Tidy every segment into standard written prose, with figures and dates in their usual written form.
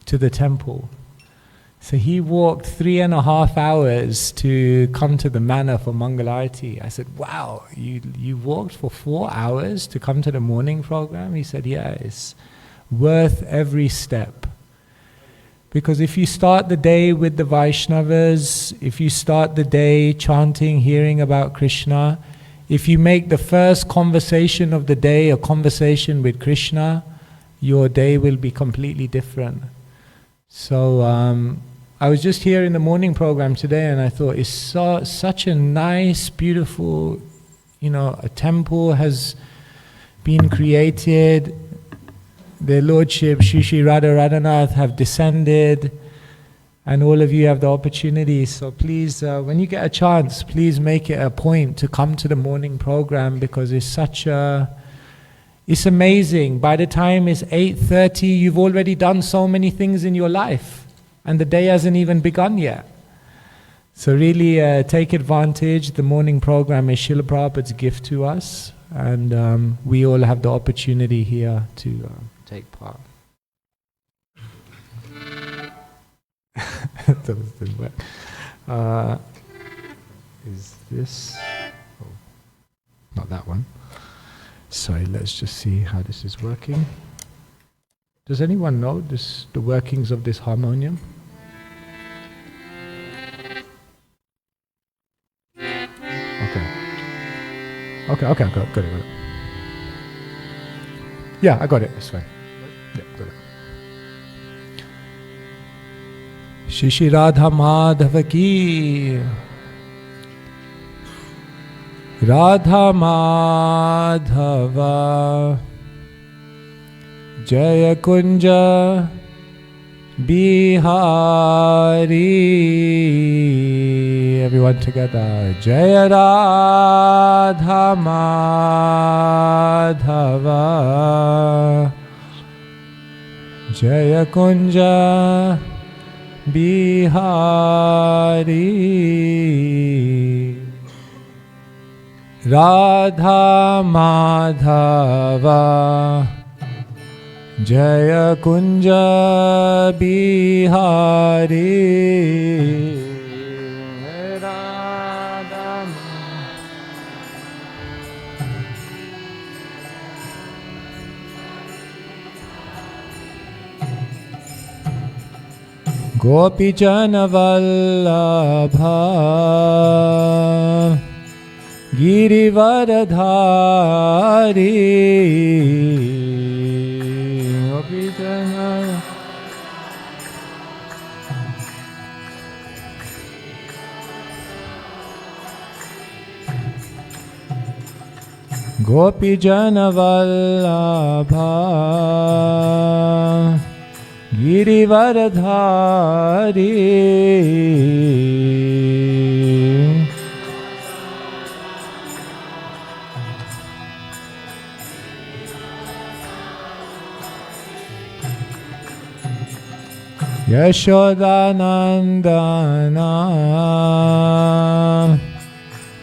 to the temple. So he walked 3.5 hours to come to the manor for Mangalarti. I said, wow, you walked for 4 hours to come to the morning program? He said, yeah, it's worth every step. Because if you start the day with the Vaishnavas, if you start the day chanting, hearing about Krishna, if you make the first conversation of the day a conversation with Krishna, your day will be completely different. So I was just here in the morning program today, and I thought it's such a nice, beautiful, a temple has been created. Their Lordship, Shri Shri Radha Radhanath have descended, and all of you have the opportunity. So please, when you get a chance, please make it a point to come to the morning program, because it's amazing. By the time it's 8:30, you've already done so many things in your life, and the day hasn't even begun yet. So really take advantage. The morning program is Srila Prabhupada's gift to us, and we all have the opportunity here to take part. Is this? Oh, not that one. Sorry, let's just see how this is working. Does anyone know the workings of this harmonium? Okay, I got it. Yeah, I got it, it's fine. Yeah, got it. Shri Shri Radha Madhava ki Radha Madhava Jaya Kunja Bihari. Everyone together. Jaya Radha Madhava Jaya Kunja Bihari. Radha Madhava Jaya Kunja Bihari. Radha Gopi Jana Vallabha Girivaradhari. Gopi Jana Gopi Jana Vallabha Girivaradhari. Yashodanandana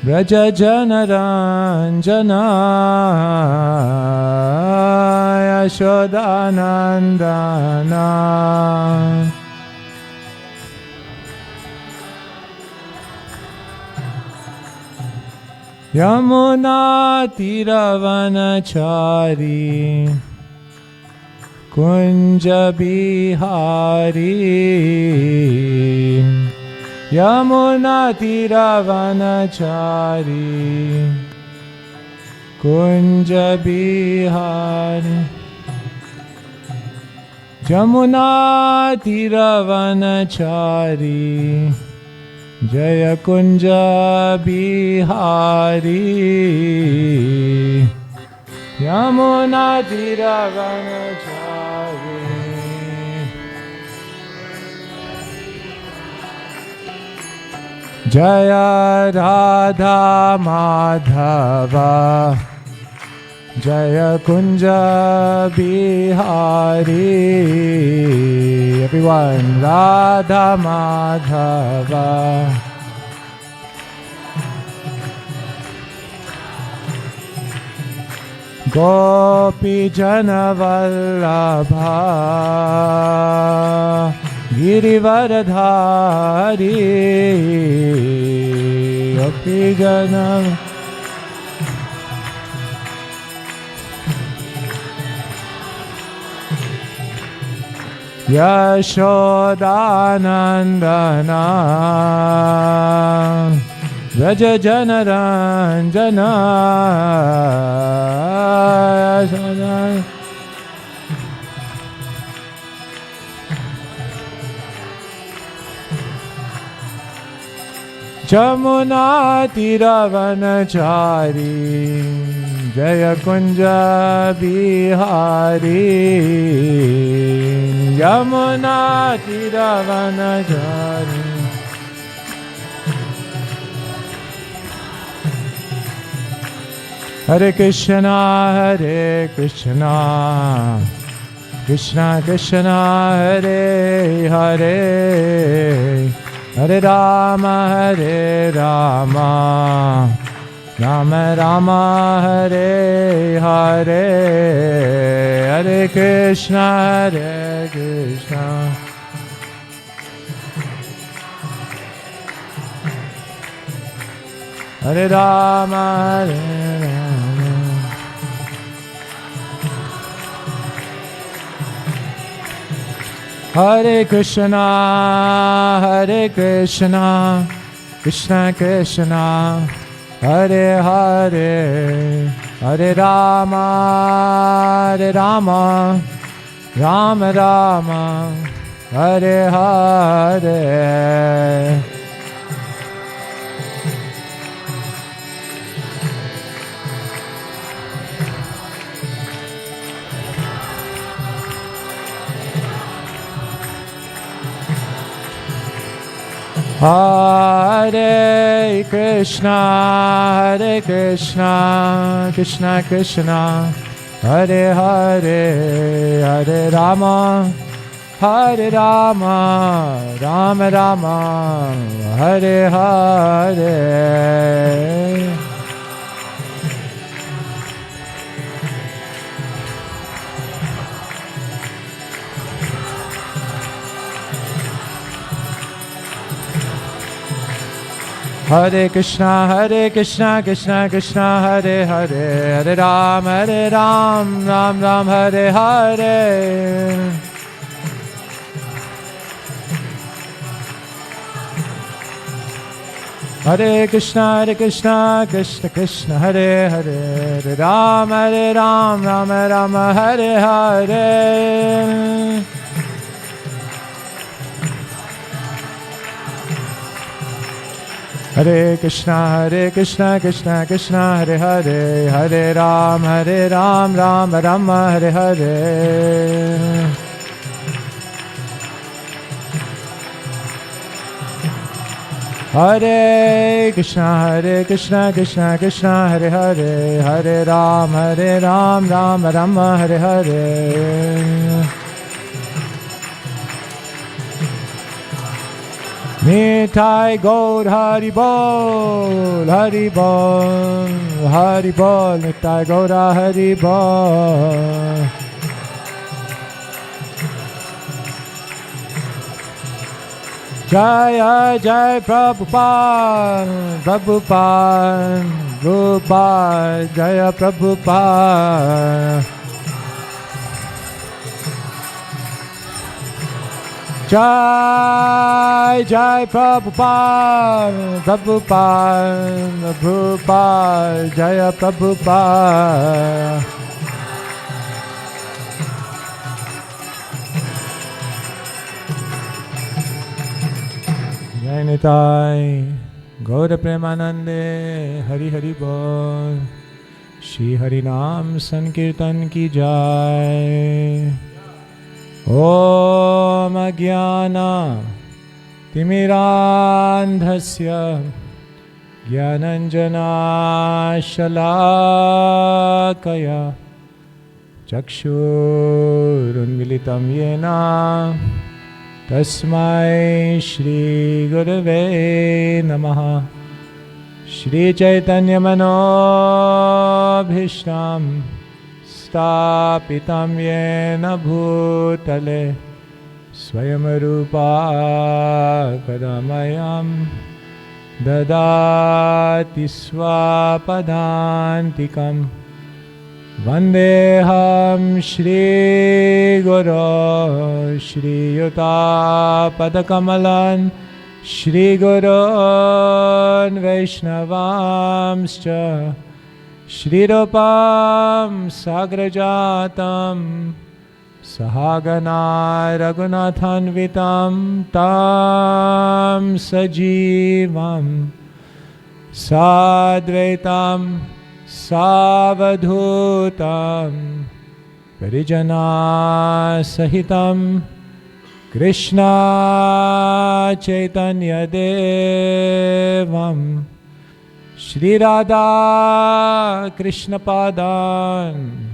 Braja Janaranjana. Yashodanandana Yamuna Tiravanachari Kunja Bihari. Yamuna Tiravanachari Kunja Bihari. Jamuna Tiravanachari Jaya Kunja Bihari. Yamuna Tiravanachari Jaya Radha Madhava Jaya Kunja Bihari. Everyone, Radha Madhava Gopi Jana Vallabha Girivardhari अपि जनम यशोदानंदना व्रज जनरंजना जमुना तीरवनचारी जय कुंज बिहारी यमुना तीरवनचारी हरे कृष्णा कृष्णा कृष्णा हरे हरे हरे राम राम राम हरे हरे हरे कृष्णा हरे राम हरे Krishna Krishna Krishna Hare Hare Hare Ram Ram Ram Hare Hare Hare Krishna Krishna Krishna Hare Hare Hare Rama Rama Rama Hare Hare Hare Krishna Krishna Krishna Hare Hare Hare Ram Ram Ram Hare Hare Hare Krishna Krishna Krishna Hare Hare Hare Ram Ram Ram Hare Hare Hare Krishna Krishna Krishna Hare Hare Hare Ram Ram Ram Hare Hare Hare Krishna Krishna Hare Hare Hare Ram Ram Ram Hare Hare Nitai Gaur Hari Bol Hari Bol Hari Bol Nitai Gaura Hari Bol Jaya Jai Prabhupada Prabhupada Jaya Prabhupada Jai Jai Prabhupada Prabhupada Jaya Prabhupada Jai Nitai Gaura Premanande Hari Hari Bol Shri Hari Naam Sankirtan Ki Jai Om Jnana Timirandhasya Jnananjana Shalakaya Chakshurunmilitam Yena Tasmai Shri Gurave Namaha Shri Chaitanya Manobhishtam Stapitam Yena Bhutale Svayam Rupa Kadamayam Dadati Swapadantikam Vandeham Shri Guru Shri Yuta Padakamalan Shri Gurun Vaishnavamscha Shri Rupam Sagrajatam Sahagana Raghunathanvitam Tam Sajivam Sadvaitam Savadhutam Parijana Sahitam Krishna Chaitanya Devam Shri Radha Krishna Padan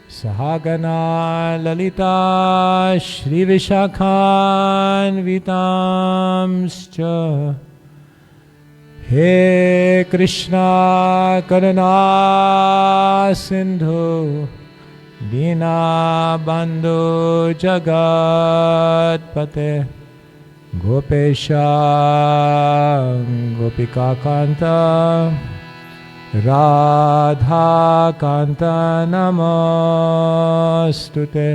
Sahagana Lalita Shri Vishakhan Vitamscha He Krishna Karuna Sindhu Dina Bandhu Jagat Pate Gopesha Gopika Kanta Radha Kanta Namostute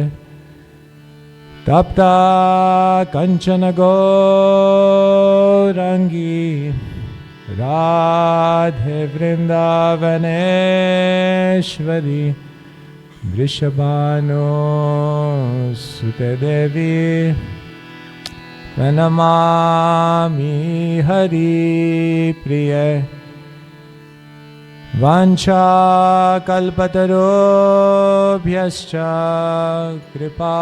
Tapta Kanchana Gaurangi Radhe Vrindavaneshwari Vrishabhanu Sute Devi Pranamami Hari Priya Vancha kalpatarobhyascha kripa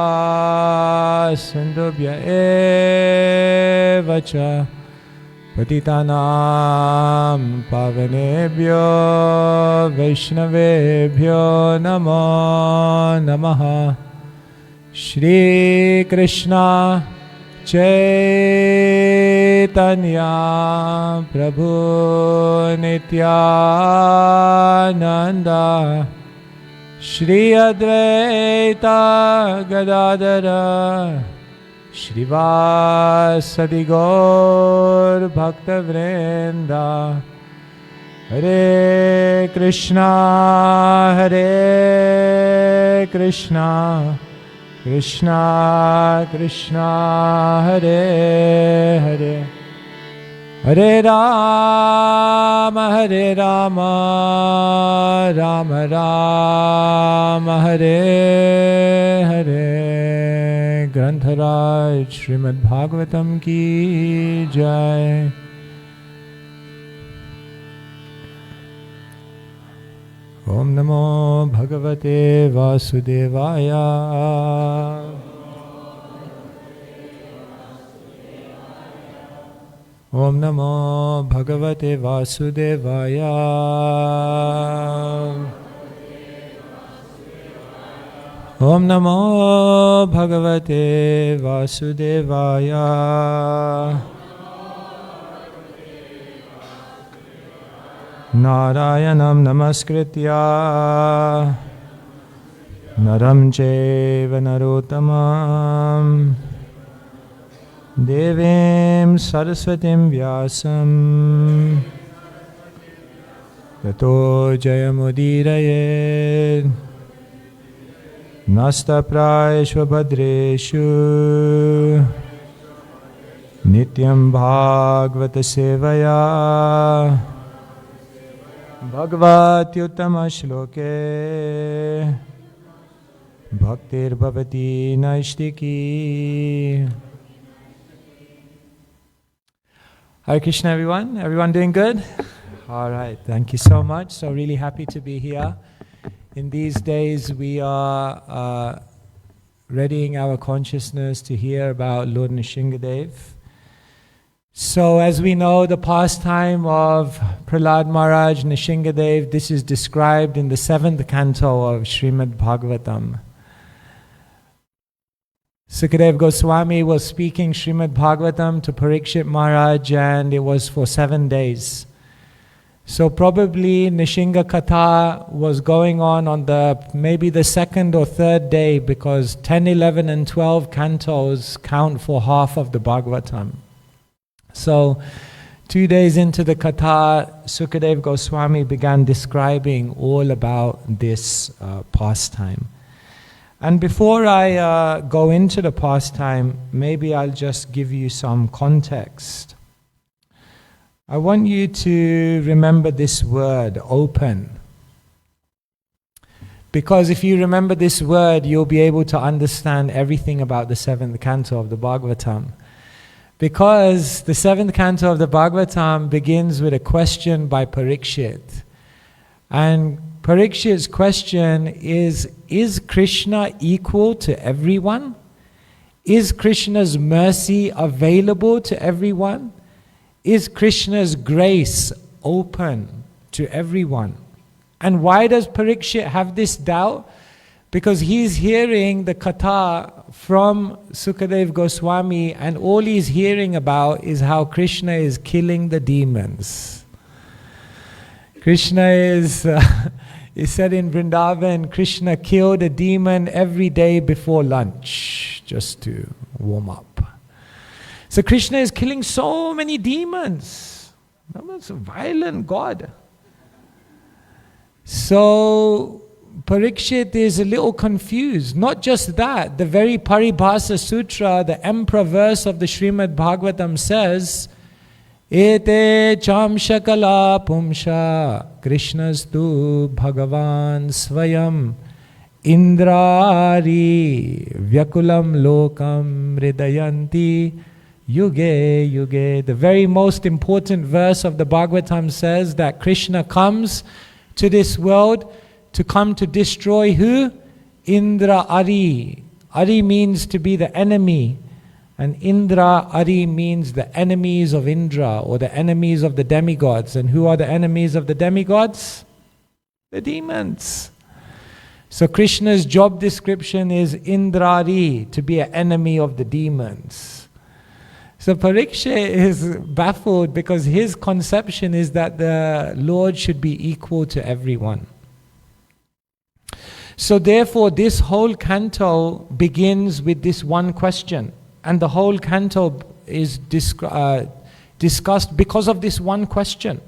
sindhubhya evacha patitanam pavanebhyo vaishnavebhyo namo namaha Shri Krishna Chaitanya Prabhu Nityananda Shri Advaita Gadadara Shri Vasadi Gaur Bhakta Vrinda Hare Krishna Krishna Krishna Hare Hare Hare Rama Rama Rama Hare Hare Grantharaj Srimad Bhagavatam Ki Jai. Om Namo Bhagavate Vasudevaya. Om Namo Bhagavate Vasudevaya. Om Namo Bhagavate Vasudevaya. Narayanam Namaskritya Naram Chaiva Narottamam Devim Saraswatim Vyasam Tato Jayamudiraye Nasta Praeshva Bhadreshu Nityam Bhagavata Sevaya Bhagavati Uttama Shloke Bhaktir Bhavati Naishtiki. Hare Krishna, everyone. Everyone doing good? All right. Thank you so much. So really happy to be here. In these days, we are readying our consciousness to hear about Lord Nrsingadev. So as we know, the pastime of Prahlad Maharaj, Nrsingadev, this is described in the 7th canto of Srimad Bhagavatam. Sukadev Goswami was speaking Srimad Bhagavatam to Parikshit Maharaj, and it was for 7 days. So probably Nishinga Katha was going on maybe the second or third day, because 10, 11 and 12 cantos count for half of the Bhagavatam. So 2 days into the Katha, Sukadeva Goswami began describing all about this pastime. And before I go into the pastime, maybe I'll just give you some context. I want you to remember this word, open. Because if you remember this word, you'll be able to understand everything about the 7th canto of the Bhagavatam. Because the 7th canto of the Bhagavatam begins with a question by Parikshit. And Parikshit's question is Krishna equal to everyone? Is Krishna's mercy available to everyone? Is Krishna's grace open to everyone? And why does Parikshit have this doubt? Because he's hearing the katha from Sukadeva Goswami, and all he's hearing about is how Krishna is killing the demons. Krishna is said in Vrindavan, Krishna killed a demon every day before lunch, just to warm up. So Krishna is killing so many demons. That's a violent God. So Parikshit is a little confused. Not just that, the very Paribhasa Sutra, the emperor verse of the Srimad Bhagavatam says, Ete cham shakala pumsha Krishnastu Bhagavan Svayam Indrari Vyakulam Lokam Hridayanti Yuge Yuge. The very most important verse of the Bhagavatam says that Krishna comes to this world to come to destroy who? Indra Ari. Ari means to be the enemy. And Indra Ari means the enemies of Indra, or the enemies of the demigods. And who are the enemies of the demigods? The demons. So Krishna's job description is Indrari, to be an enemy of the demons. So Parikshit is baffled because his conception is that the Lord should be equal to everyone. So therefore this whole canto begins with this one question. And the whole canto is discussed because of this one question.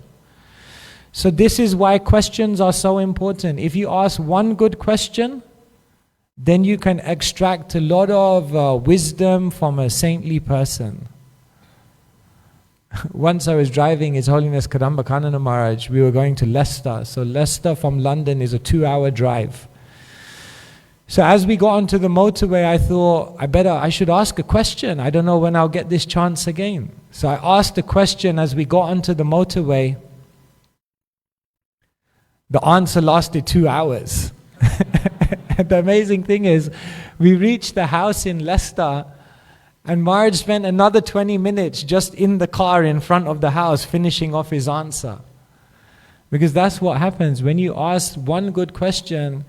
So this is why questions are so important. If you ask one good question, then you can extract a lot of wisdom from a saintly person. Once I was driving His Holiness Kadamba Kanana Maharaj, we were going to Leicester. So Leicester from London is a 2-hour drive. So as we got onto the motorway, I thought, I should ask a question. I don't know when I'll get this chance again. So I asked a question as we got onto the motorway. The answer lasted 2 hours. The amazing thing is, we reached the house in Leicester, and Maharaj spent another 20 minutes just in the car in front of the house finishing off his answer. Because that's what happens when you ask one good question.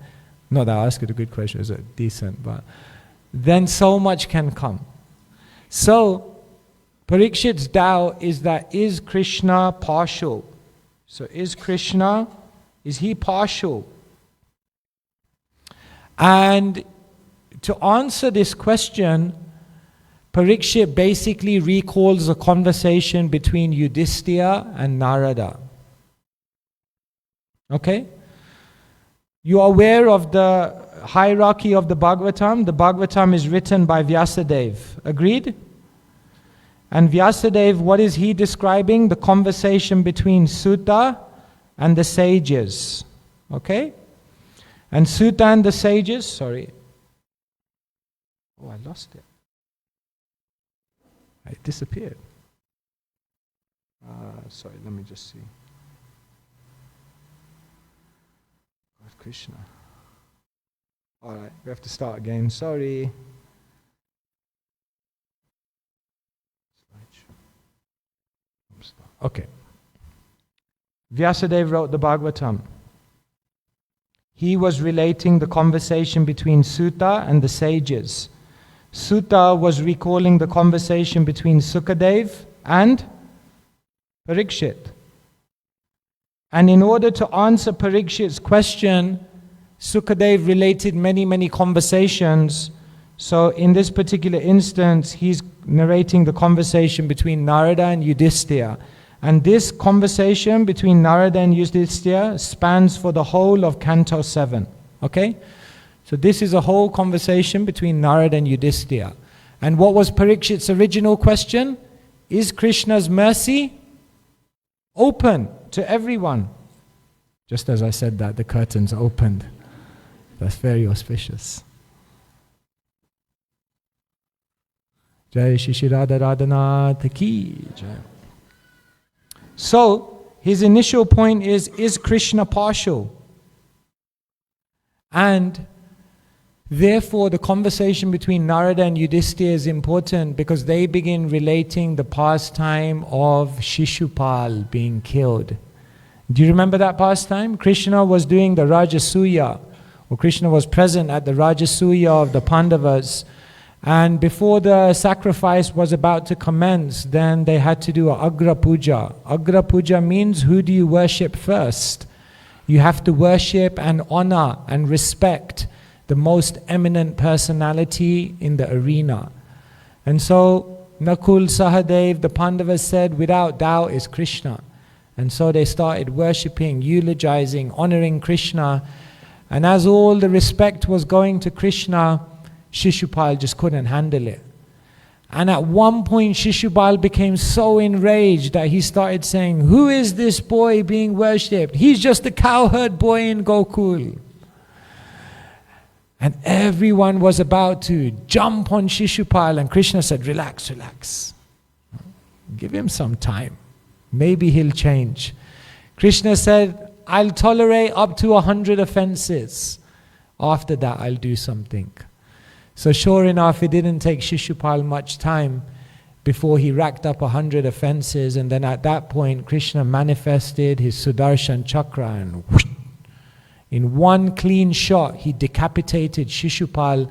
Not that I asked it a good question, it's decent, but then so much can come. So Parikshit's doubt is that, is Krishna partial? So is he partial? And to answer this question, Parikshit basically recalls a conversation between Yudhishthira and Narada. Okay? You are aware of the hierarchy of the Bhagavatam. The Bhagavatam is written by Vyasadeva. Agreed? And Vyasadeva, what is he describing? The conversation between Sutta and the sages. Okay? And Sutta and the sages, Oh, I lost it. It disappeared. Let me just see. God, Krishna. Alright, we have to start again. Sorry. Okay. Vyasadeva wrote the Bhagavatam. He was relating the conversation between Sutta and the sages. Sutta was recalling the conversation between Sukadeva and Parikshit. And in order to answer Parikshit's question, Sukadev related many conversations. So in this particular instance, he's narrating the conversation between Narada and Yudhishthira. And this conversation between Narada and Yudhishthira spans for the whole of Canto 7. Okay? So this is a whole conversation between Narada and Yudhishthira. And what was Parikshit's original question? Is Krishna's mercy open to everyone? Just as I said that, the curtains opened. That's very auspicious. Jai Shri Radha Radhanath Ki Jai. So, his initial point is Krishna partial? And therefore the conversation between Narada and Yudhishthira is important because they begin relating the pastime of Shishupal being killed. Do you remember that pastime? Krishna was doing the Rajasuya, or Krishna was present at the Rajasuya of the Pandavas. And before the sacrifice was about to commence, then they had to do a Agra Puja. Agra Puja means, who do you worship first? You have to worship and honor and respect the most eminent personality in the arena. And so Nakul, Sahadev, the Pandavas said, without doubt is Krishna. And so they started worshipping, eulogizing, honoring Krishna. And as all the respect was going to Krishna, Shishupal just couldn't handle it. And at one point Shishupal became so enraged that he started saying, who is this boy being worshipped? He's just a cowherd boy in Gokul. And everyone was about to jump on Shishupal, and Krishna said, relax, relax. Give him some time. Maybe he'll change. Krishna said, I'll tolerate up to 100 offenses. After that, I'll do something. So sure enough, it didn't take Shishupal much time before he racked up 100 offenses, and then at that point, Krishna manifested his Sudarshan Chakra, and whoosh, in one clean shot, he decapitated Shishupal.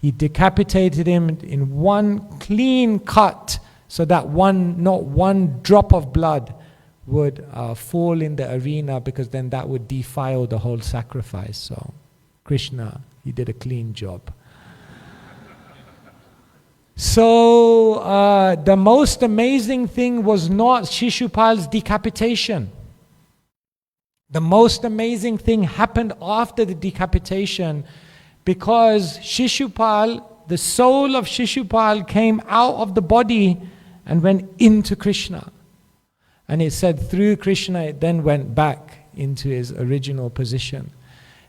He decapitated him in one clean cut, so that not one drop of blood would fall in the arena, because then that would defile the whole sacrifice. So Krishna, he did a clean job. So the most amazing thing was not Shishupal's decapitation. The most amazing thing happened after the decapitation, because Shishupal, the soul of Shishupal, came out of the body and went into Krishna. And it said through Krishna it then went back into his original position.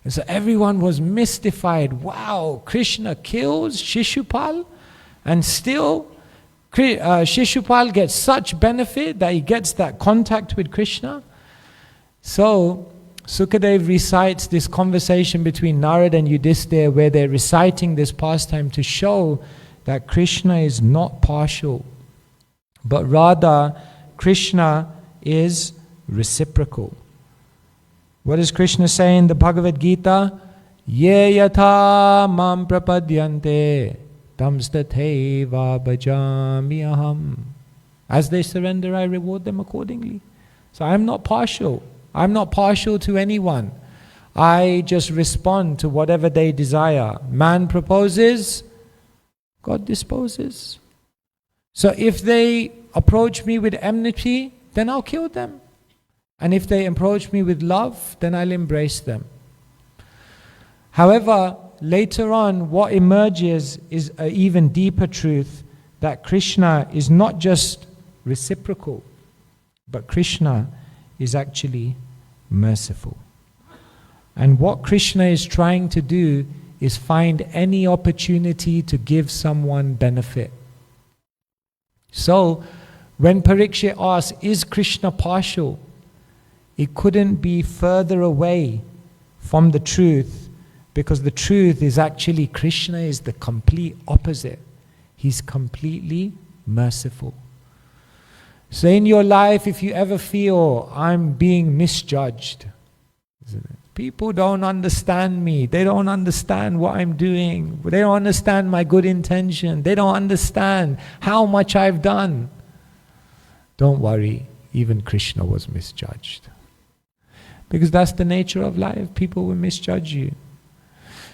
And so everyone was mystified. Wow, Krishna kills Shishupal, and still Shishupal gets such benefit that he gets that contact with Krishna. So Sukadev recites this conversation between Narada and Yudhishthira, where they're reciting this pastime to show that Krishna is not partial, but rather Krishna is reciprocal. What does Krishna say in the Bhagavad Gita? Ye yatha mam prapadyante tamstateva bhajami aham. As they surrender, I reward them accordingly. So I'm not partial. I'm not partial to anyone. I just respond to whatever they desire. Man proposes, God disposes. So if they approach me with enmity, then I'll kill them. And if they approach me with love, then I'll embrace them. However, later on, what emerges is an even deeper truth, that Krishna is not just reciprocal, but Krishna is actually merciful. And what Krishna is trying to do is find any opportunity to give someone benefit. So, when Parikshit asks, is Krishna partial? It couldn't be further away from the truth, because the truth is actually Krishna is the complete opposite. He's completely merciful. So in your life, if you ever feel I'm being misjudged, people don't understand me, they don't understand what I'm doing, they don't understand my good intention, they don't understand how much I've done. Don't worry, even Krishna was misjudged. Because that's the nature of life. People will misjudge you.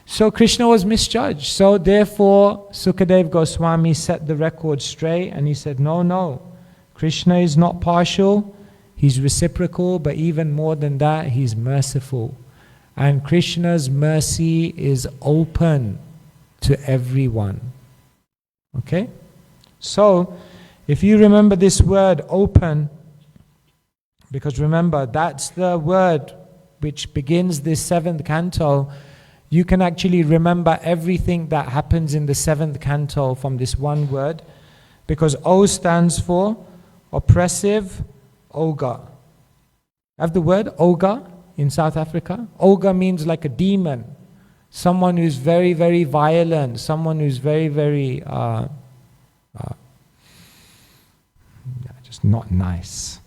So Krishna was misjudged. So therefore, Sukadeva Goswami set the record straight and he said, no, Krishna is not partial, he's reciprocal, but even more than that, he's merciful. And Krishna's mercy is open to everyone. Okay? So, if you remember this word, open, because remember, that's the word which begins this 7th canto. You can actually remember everything that happens in the 7th canto from this one word, because O stands for oppressive ogre. Have the word ogre in South Africa? Ogre means like a demon, someone who's very, very violent, someone who's very, very just not nice.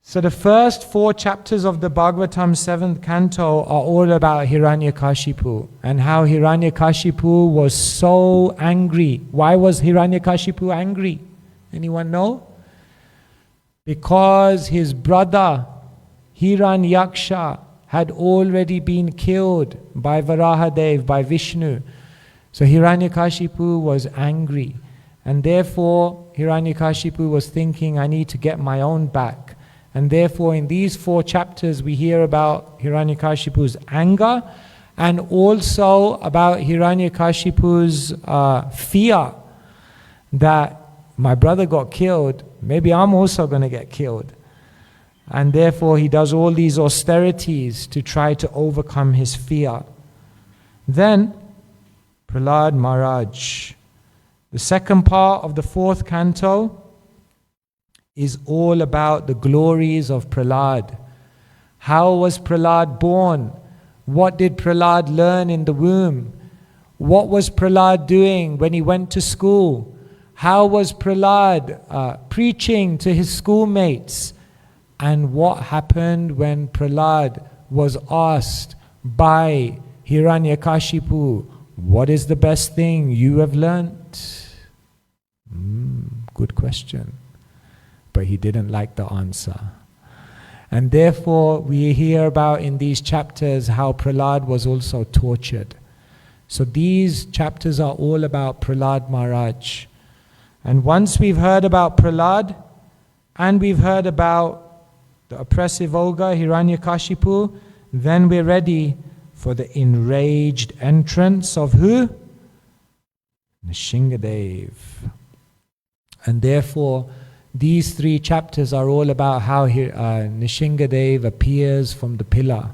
So the first 4 chapters of the Bhagavatam 7th canto are all about Hiranyakashipu and how Hiranyakashipu was so angry. Why was Hiranyakashipu angry? Anyone know? Because his brother Hiranyaksha had already been killed by Varahadev, by Vishnu. So Hiranyakashipu was angry. And therefore Hiranyakashipu was thinking, I need to get my own back. And therefore in these 4 chapters we hear about Hiranyakashipu's anger and also about Hiranyakashipu's fear that my brother got killed, maybe I'm also going to get killed. And therefore he does all these austerities to try to overcome his fear. Then Prahlad Maharaj, the second part of the 4th canto, is all about the glories of Prahlad. How was Prahlad born? What did Prahlad learn in the womb? What was Prahlad doing when he went to school? How was Prahlad preaching to his schoolmates? And what happened when Prahlad was asked by Hiranyakashipu, what is the best thing you have learnt? Good question. But he didn't like the answer. And therefore we hear about in these chapters how Prahlad was also tortured. So these chapters are all about Prahlad Maharaj. And once we've heard about Prahlad and we've heard about the oppressive ogre Hiranyakashipu, then we're ready for the enraged entrance of who? Nishingadev. And therefore these 3 chapters are all about how Nishingadev appears from the pillar.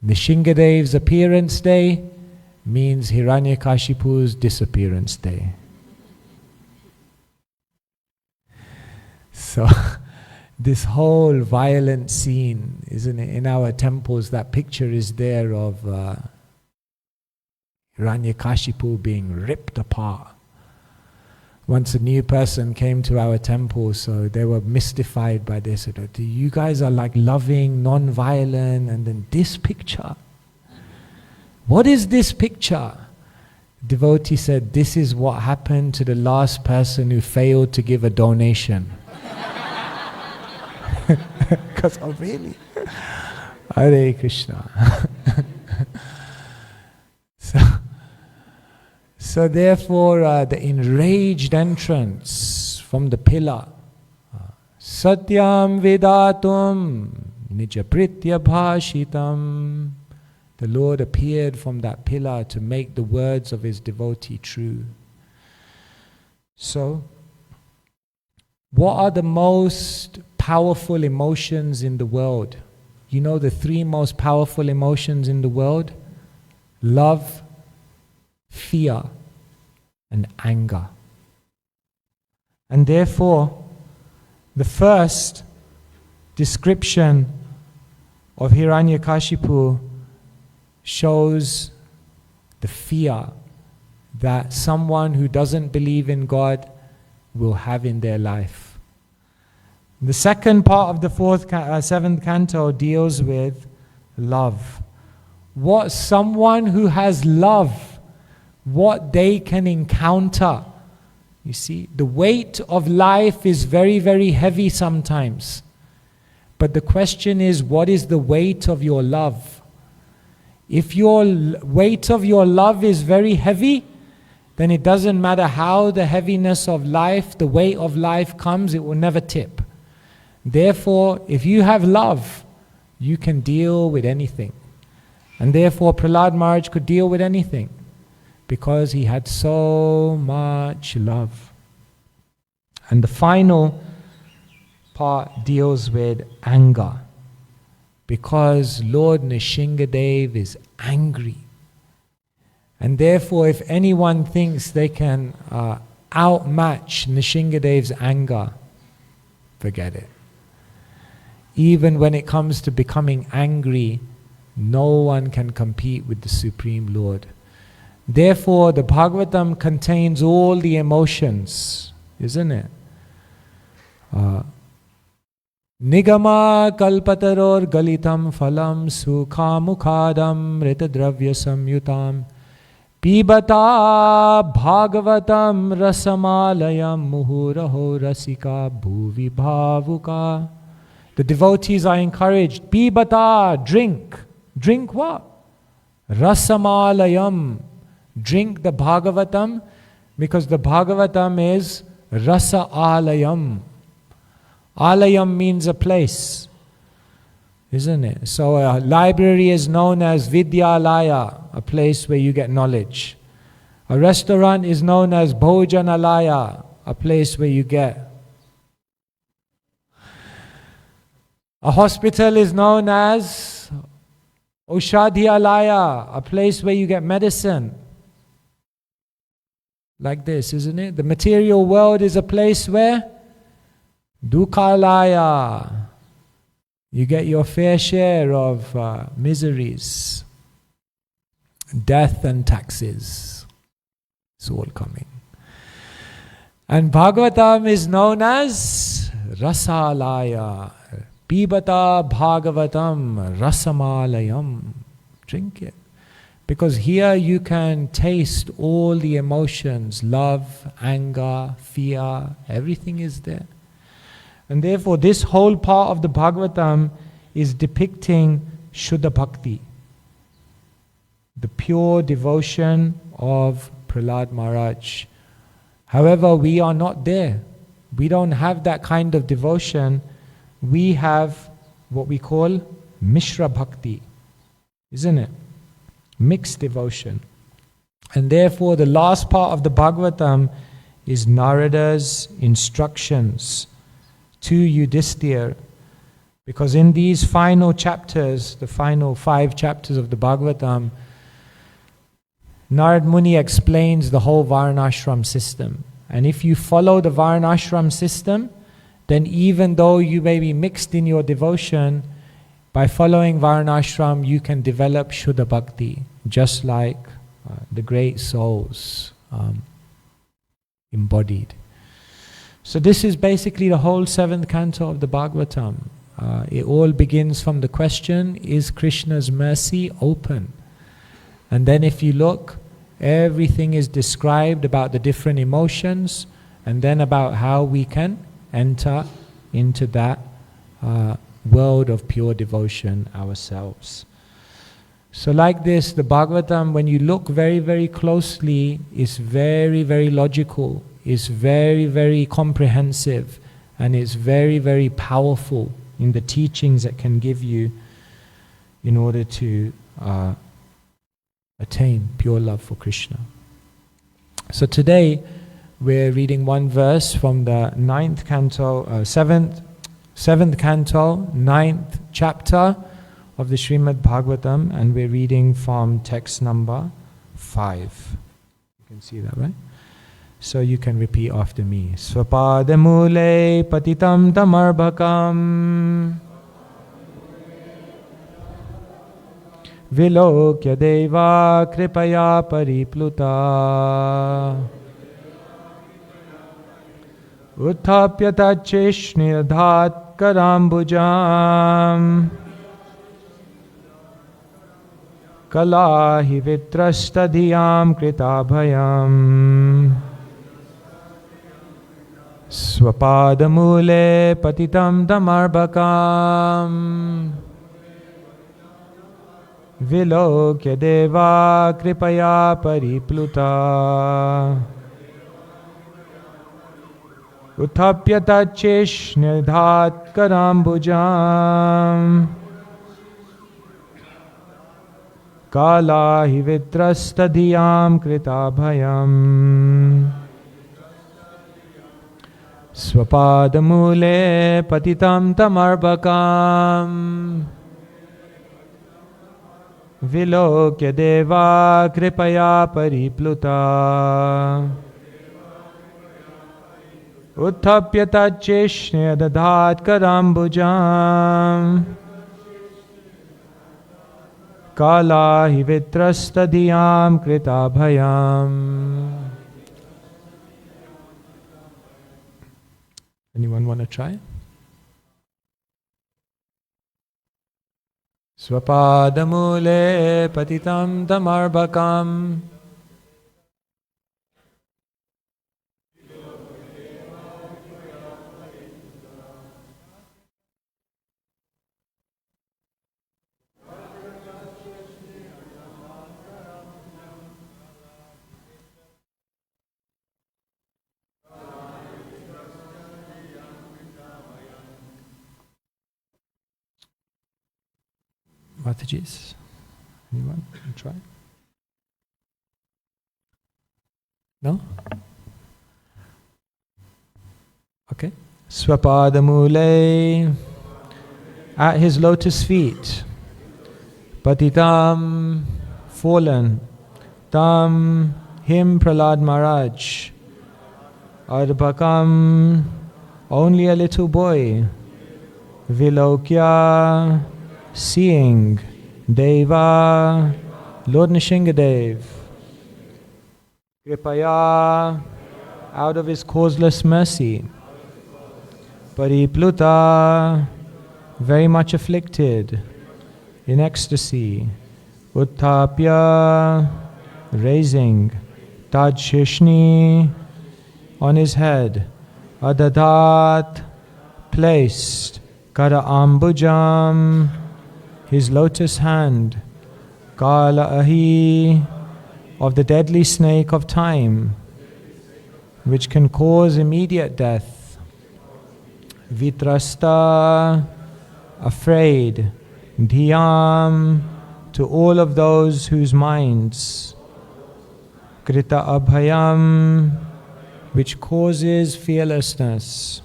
Nishingadev's appearance day means Hiranyakashipu's disappearance day. So this whole violent scene, isn't it, in our temples, that picture is there of Hiranyakashipu being ripped apart. Once a new person came to our temple, so they were mystified by this. You guys are like loving, non-violent, and then this picture. What is this picture? Devotee said, this is what happened to the last person who failed to give a donation. Because, oh really? Hare Krishna. So therefore the enraged entrance from the pillar, Satyam Vedatum Nijapritya Bhashitam, the Lord appeared from that pillar to make the words of his devotee true. So, what are the most powerful emotions in the world? You know the 3 most powerful emotions in the world? Love, fear, and anger. And therefore, the first description of Hiranyakashipu shows the fear that someone who doesn't believe in God will have in their life. The second part of the 7th canto deals with love. What someone who has love, what they can encounter. You see, the weight of life is very, very heavy sometimes. But the question is, what is the weight of your love? If your weight of your love is very heavy, then it doesn't matter how the heaviness of life, the weight of life comes, it will never tip. Therefore, if you have love, you can deal with anything. And therefore, Prahlad Maharaj could deal with anything because he had so much love. And the final part deals with anger, because Lord Nrsingadev is angry. And therefore, if anyone thinks they can outmatch Nrsingadev's anger, forget it. Even when it comes to becoming angry, no one can compete with the Supreme Lord. Therefore, the Bhagavatam contains all the emotions, isn't it? Nigama kalpataror galitam phalam sukha mukhadam ritadravya samyutam pibata bhagavatam rasamalayam muhuraho rasika bhuvi bhavuka. The devotees are encouraged, pibata, drink. Drink what? Rasamalayam. Drink the Bhagavatam, because the Bhagavatam is rasa alayam. Alayam means a place, isn't it? So a library is known as Vidyalaya, a place where you get knowledge. A restaurant is known as Bhojanalaya, a place where you get. A hospital is known as Oshadhyalaya, a place where you get medicine. Like this, isn't it? The material world is a place where Dukhalaya, you get your fair share of miseries, death and taxes. It's all coming. And Bhagavatam is known as Rasalaya. Pibata Bhagavatam Rasamalayam. Drink it. Because here you can taste all the emotions, love, anger, fear, everything is there. And therefore this whole part of the Bhagavatam is depicting Shuddha Bhakti, the pure devotion of Prahlad Maharaj. However, we are not there. We don't have that kind of devotion. We have what we call Mishra Bhakti, isn't it? Mixed devotion. And therefore the last part of the Bhagavatam is Narada's instructions to Yudhishthira, because in these final chapters, the final 5 chapters of the Bhagavatam, Narad Muni explains the whole Varnashram system. And if you follow the Varnashram system, then even though you may be mixed in your devotion, by following Varnashram you can develop Shuddha Bhakti, just like the great souls embodied. So this is basically the whole 7th canto of the Bhagavatam. It all begins from the question, is Krishna's mercy open? And then if you look, everything is described about the different emotions, and then about how we can enter into that world of pure devotion ourselves. So like this, the Bhagavatam, when you look very, very closely, is very, very logical, is very, very comprehensive, and is very, very powerful in the teachings that can give you in order to attain pure love for Krishna. So today we're reading one verse from the 9th canto, 7th canto, 9th chapter of the Srimad Bhagavatam, and we're reading from text number 5. You can see that, right? So you can repeat after me. Swapadamule patitam tamarbhakam vilokya deva kripaya paripluta uthapya tacheshnidhat karambujam kalahi vitrastadhiyam kritabhayam Swapadamule patitam tamarbakam vilokya deva kripaya paripluta uthapya tachish nidhat karambujam kala hi vitrastadhiyam kritabhayam Swapadamule patitam tamarbakam vilokya deva kripaya paripluta uthapya tachishnya dadhat karambujam kala hi vitrastadhiyam kritabhayam. Anyone want to try? Swapadamule patitam tamarbakam Matajis. Anyone? Try? No? Okay. Swapadamule, at his lotus feet. Patitam, fallen. Tam, him Prahlad Maharaj. Arbakam, only a little boy. Vilokya, seeing. Deva, Lord Nrsingadev. Kripaya, out of his causeless mercy. Paripluta, very much afflicted, in ecstasy. Uttapya, raising. Tajshishni, on his head. Adadat, placed. Kara ambujam, his lotus hand. Kala ahi, of the deadly snake of time, which can cause immediate death. Vitrasta, afraid. Dhyam, to all of those whose minds. Krita abhayam, which causes fearlessness.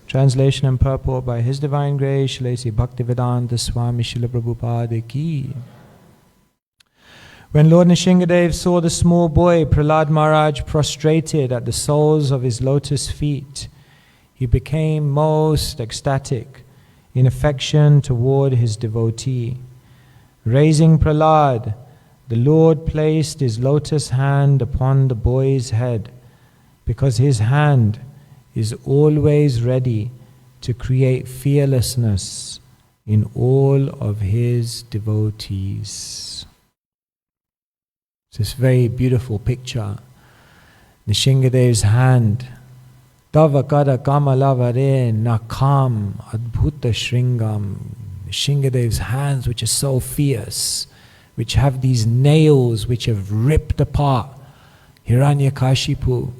Translation and purport by His Divine Grace, Sri Bhaktivedanta Swami Srila Prabhupada Ki. When Lord Nrsingadev saw the small boy Prahlad Maharaj prostrated at the soles of his lotus feet, he became most ecstatic in affection toward his devotee. Raising Prahlad, the Lord placed his lotus hand upon the boy's head, because his hand is always ready to create fearlessness in all of his devotees. It's this very beautiful picture. Nrsingadev's hand, Tava Kara Kamalavare Nakam Adbhuta Shringam. Nrsingadev's hands, which are so fierce, which have these nails which have ripped apart Hiranyakashipu.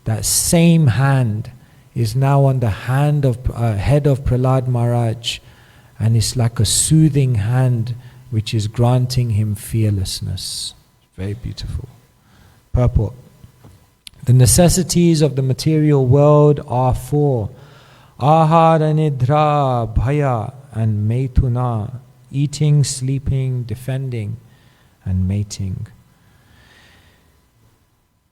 That same hand is now on the head of Prahlad Maharaj, and it's like a soothing hand which is granting him fearlessness. Very beautiful. Purport. The necessities of the material world are four: ahara, nidra, bhaya, and maituna. Eating, sleeping, defending, and mating.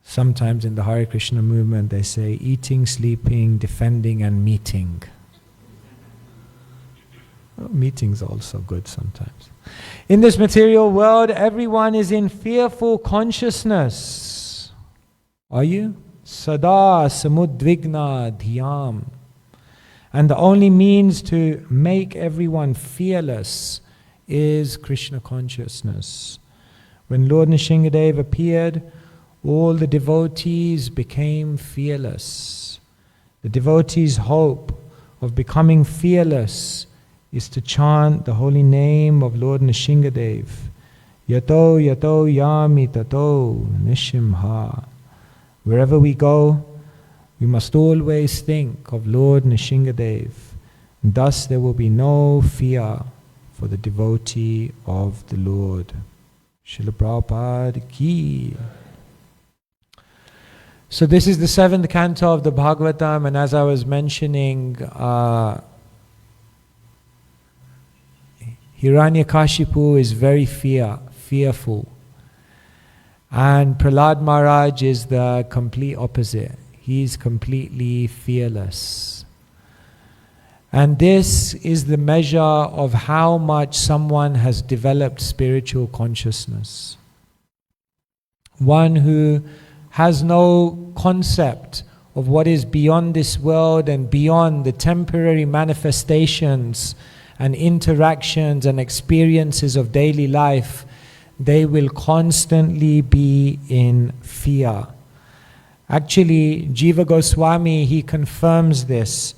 Sometimes in the Hare Krishna movement they say eating, sleeping, defending, and meeting. Well, meeting's also good sometimes. In this material world, everyone is in fearful consciousness. Are you? Sada samudvigna dhyam. And the only means to make everyone fearless is Krishna consciousness. When Lord Nrsingadev appeared, all the devotees became fearless. The devotee's hope of becoming fearless is to chant the holy name of Lord Nrsimhadev. Yato yato yami tato Nrsimha. Wherever we go, we must always think of Lord Nrsimhadev. Thus there will be no fear for the devotee of the Lord. Srila Prabhupada ki. So this is the 7th canto of the Bhagavatam, and as I was mentioning, Hiranyakashipu is very fearful. And Prahlad Maharaj is the complete opposite. He's completely fearless. And this is the measure of how much someone has developed spiritual consciousness. One who has no concept of what is beyond this world and beyond the temporary manifestations and interactions and experiences of daily life, they will constantly be in fear. Actually, Jiva Goswami, he confirms this,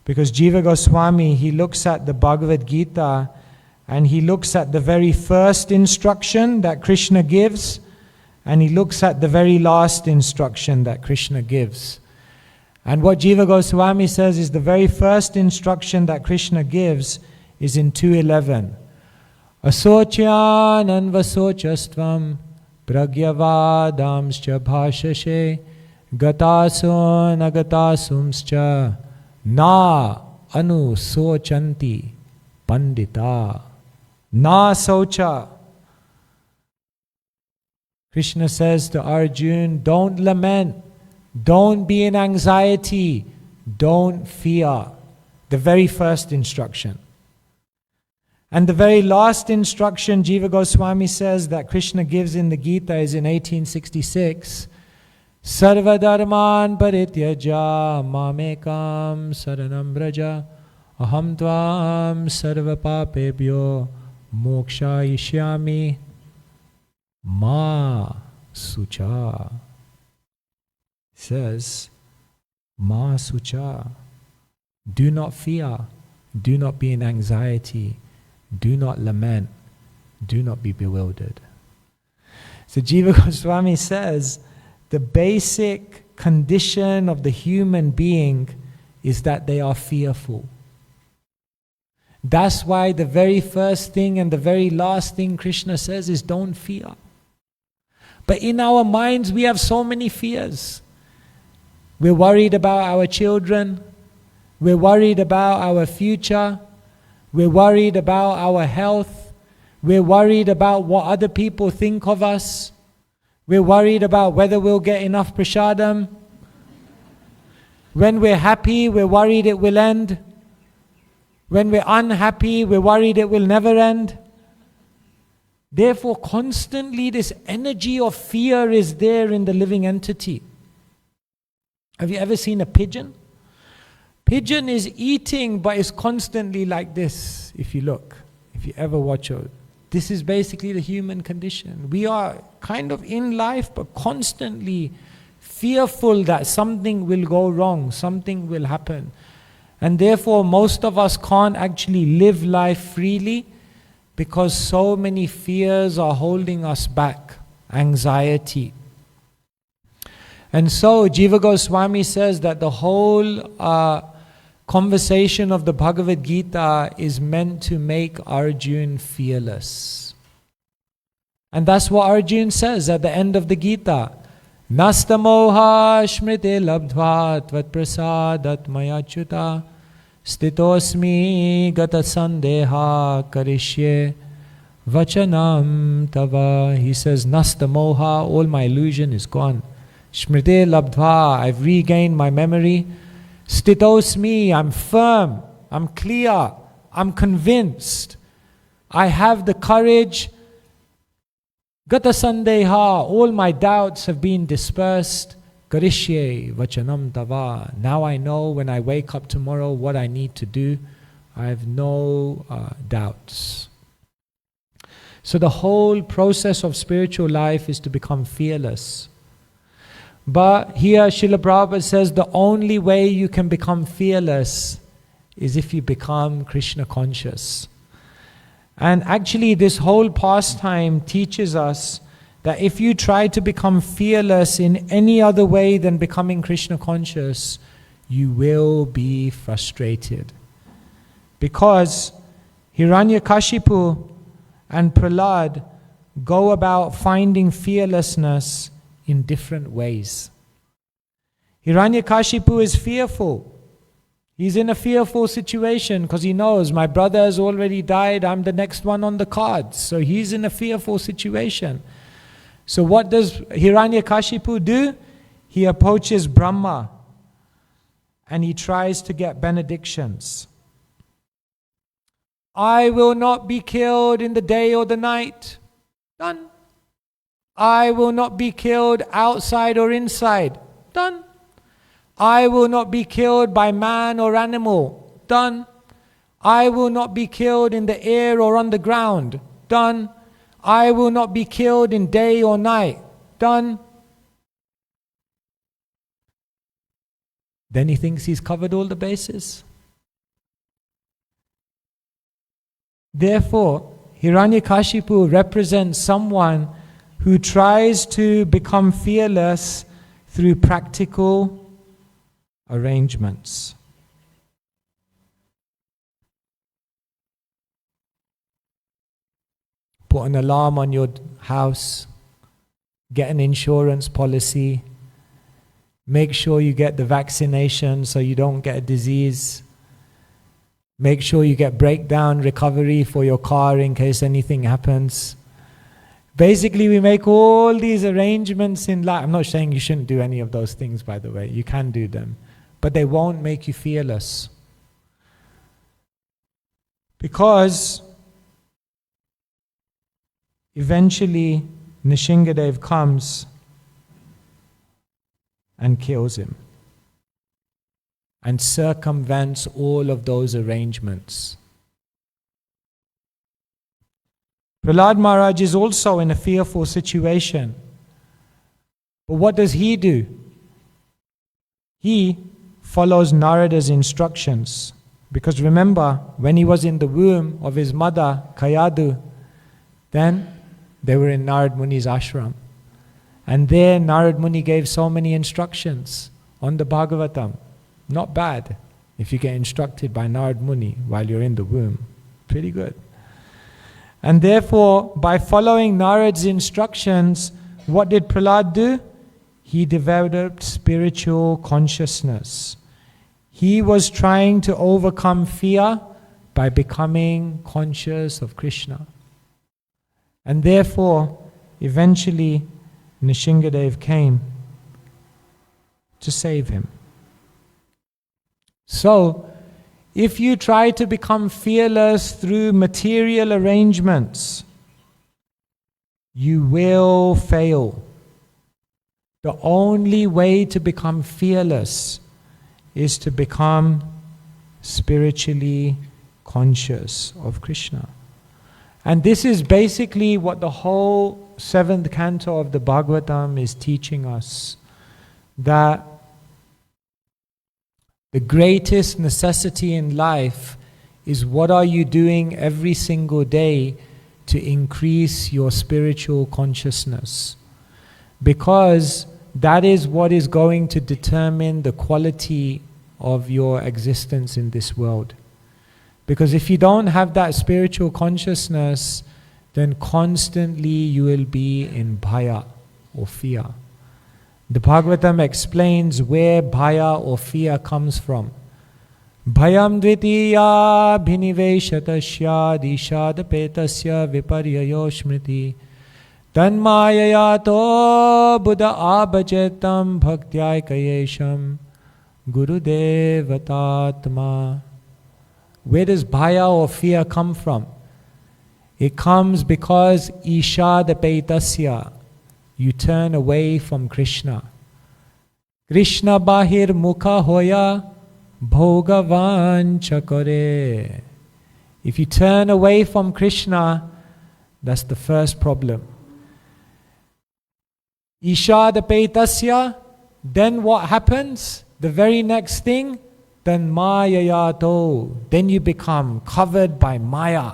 because Jiva Goswami, he looks at the Bhagavad Gita and he looks at the very first instruction that Krishna gives, and he looks at the very last instruction that Krishna gives. And what Jiva Goswami says is the very first instruction that Krishna gives is in 2:11. Asocyan anvasochastvam pragyavadamscha bhashashe gatasun agatasumscha na anusochanti pandita. Na socha. Krishna says to Arjuna, don't lament, don't be in anxiety, don't fear. The very first instruction. And the very last instruction Jiva Goswami says that Krishna gives in the Gita is in 1866. Sarva dharman parityaja mamekam saranam braja aham tvam sarva papebhyo moksha ishyami ma sucha. Says, ma sucha. Do not fear, do not be in anxiety, do not lament, do not be bewildered. So Jiva Goswami says, the basic condition of the human being is that they are fearful. That's why the very first thing and the very last thing Krishna says is don't fear. But in our minds we have so many fears. We're worried about our children. We're worried about our future. We're worried about our health. We're worried about what other people think of us. We're worried about whether we'll get enough prasadam. When we're happy, we're worried it will end. When we're unhappy, we're worried it will never end. Therefore, constantly this energy of fear is there in the living entity. Have you ever seen a pigeon? Pigeon is eating, but is constantly like this, if you look. If you ever watch it. This is basically the human condition. We are kind of in life, but constantly fearful that something will go wrong, something will happen. And therefore, most of us can't actually live life freely because so many fears are holding us back. Anxiety. And so, Jiva Goswami says that the whole conversation of the Bhagavad Gita is meant to make Arjuna fearless. And that's what Arjuna says at the end of the Gita. Nastamoha smrite labdva tvat prasadat mayachyuta stitosmi gata sandeha karishye vachanam tava. He says, Nastamoha, all my illusion is gone. Smrite labdva, I've regained my memory. Stitosmi, I'm firm, I'm clear, I'm convinced. I have the courage. Gata sandeha, all my doubts have been dispersed. Karishye vachanam tava. Now I know when I wake up tomorrow what I need to do. I have no doubts. So the whole process of spiritual life is to become fearless. But here Srila Prabhupada says the only way you can become fearless is if you become Krishna conscious. And actually this whole pastime teaches us that if you try to become fearless in any other way than becoming Krishna conscious, you will be frustrated. Because Hiranyakashipu and Prahlad go about finding fearlessness in different ways. Hiranyakashipu is fearful. He's in a fearful situation because he knows my brother has already died, I'm the next one on the cards. So he's in a fearful situation. So what does Hiranyakashipu do? He approaches Brahma and he tries to get benedictions. I will not be killed in the day or the night. Done. I will not be killed outside or inside. Done. I will not be killed by man or animal. Done. I will not be killed in the air or on the ground. Done. I will not be killed in day or night. Done. Then he thinks he's covered all the bases. Therefore, Hiranyakashipu represents someone who tries to become fearless through practical arrangements. Put an alarm on your house, get an insurance policy, make sure you get the vaccination so you don't get a disease, make sure you get breakdown recovery for your car in case anything happens. Basically, we make all these arrangements in life. I'm not saying you shouldn't do any of those things, by the way. You can do them. But they won't make you fearless. Because eventually Nishingadev comes and kills him and circumvents all of those arrangements. Prahlad Maharaj is also in a fearful situation. But what does he do? He follows Narada's instructions. Because remember, when he was in the womb of his mother, Kayadu, then they were in Narad Muni's ashram. And there Narad Muni gave so many instructions on the Bhagavatam. Not bad if you get instructed by Narad Muni while you're in the womb. Pretty good. And therefore, by following Narad's instructions, what did Prahlad do? He developed spiritual consciousness. He was trying to overcome fear by becoming conscious of Krishna. And therefore, eventually, Nishingadev came to save him. So, if you try to become fearless through material arrangements, you will fail. The only way to become fearless is to become spiritually conscious of Krishna. And this is basically what the whole 7th canto of the Bhagavatam is teaching us. That the greatest necessity in life is what are you doing every single day to increase your spiritual consciousness. Because that is what is going to determine the quality of your existence in this world. Because if you don't have that spiritual consciousness, then constantly you will be in bhaya or fear. The Bhagavatam explains where bhaya or fear comes from. Bhayam dvitiya bhiniveshatasya dishadapetasya viparyayo smriti tanmayayato buddha abhajetam bhaktyai gurudevatatma. Where does bhaya or fear come from? It comes because ishadapetasya, you turn away from Krishna. Krishna bahir mukha hoya Bhagavan chakare. If you turn away from Krishna, that's the first problem. Ishadapetasya, then what happens? The very next thing, then mayayato, then you become covered by Maya.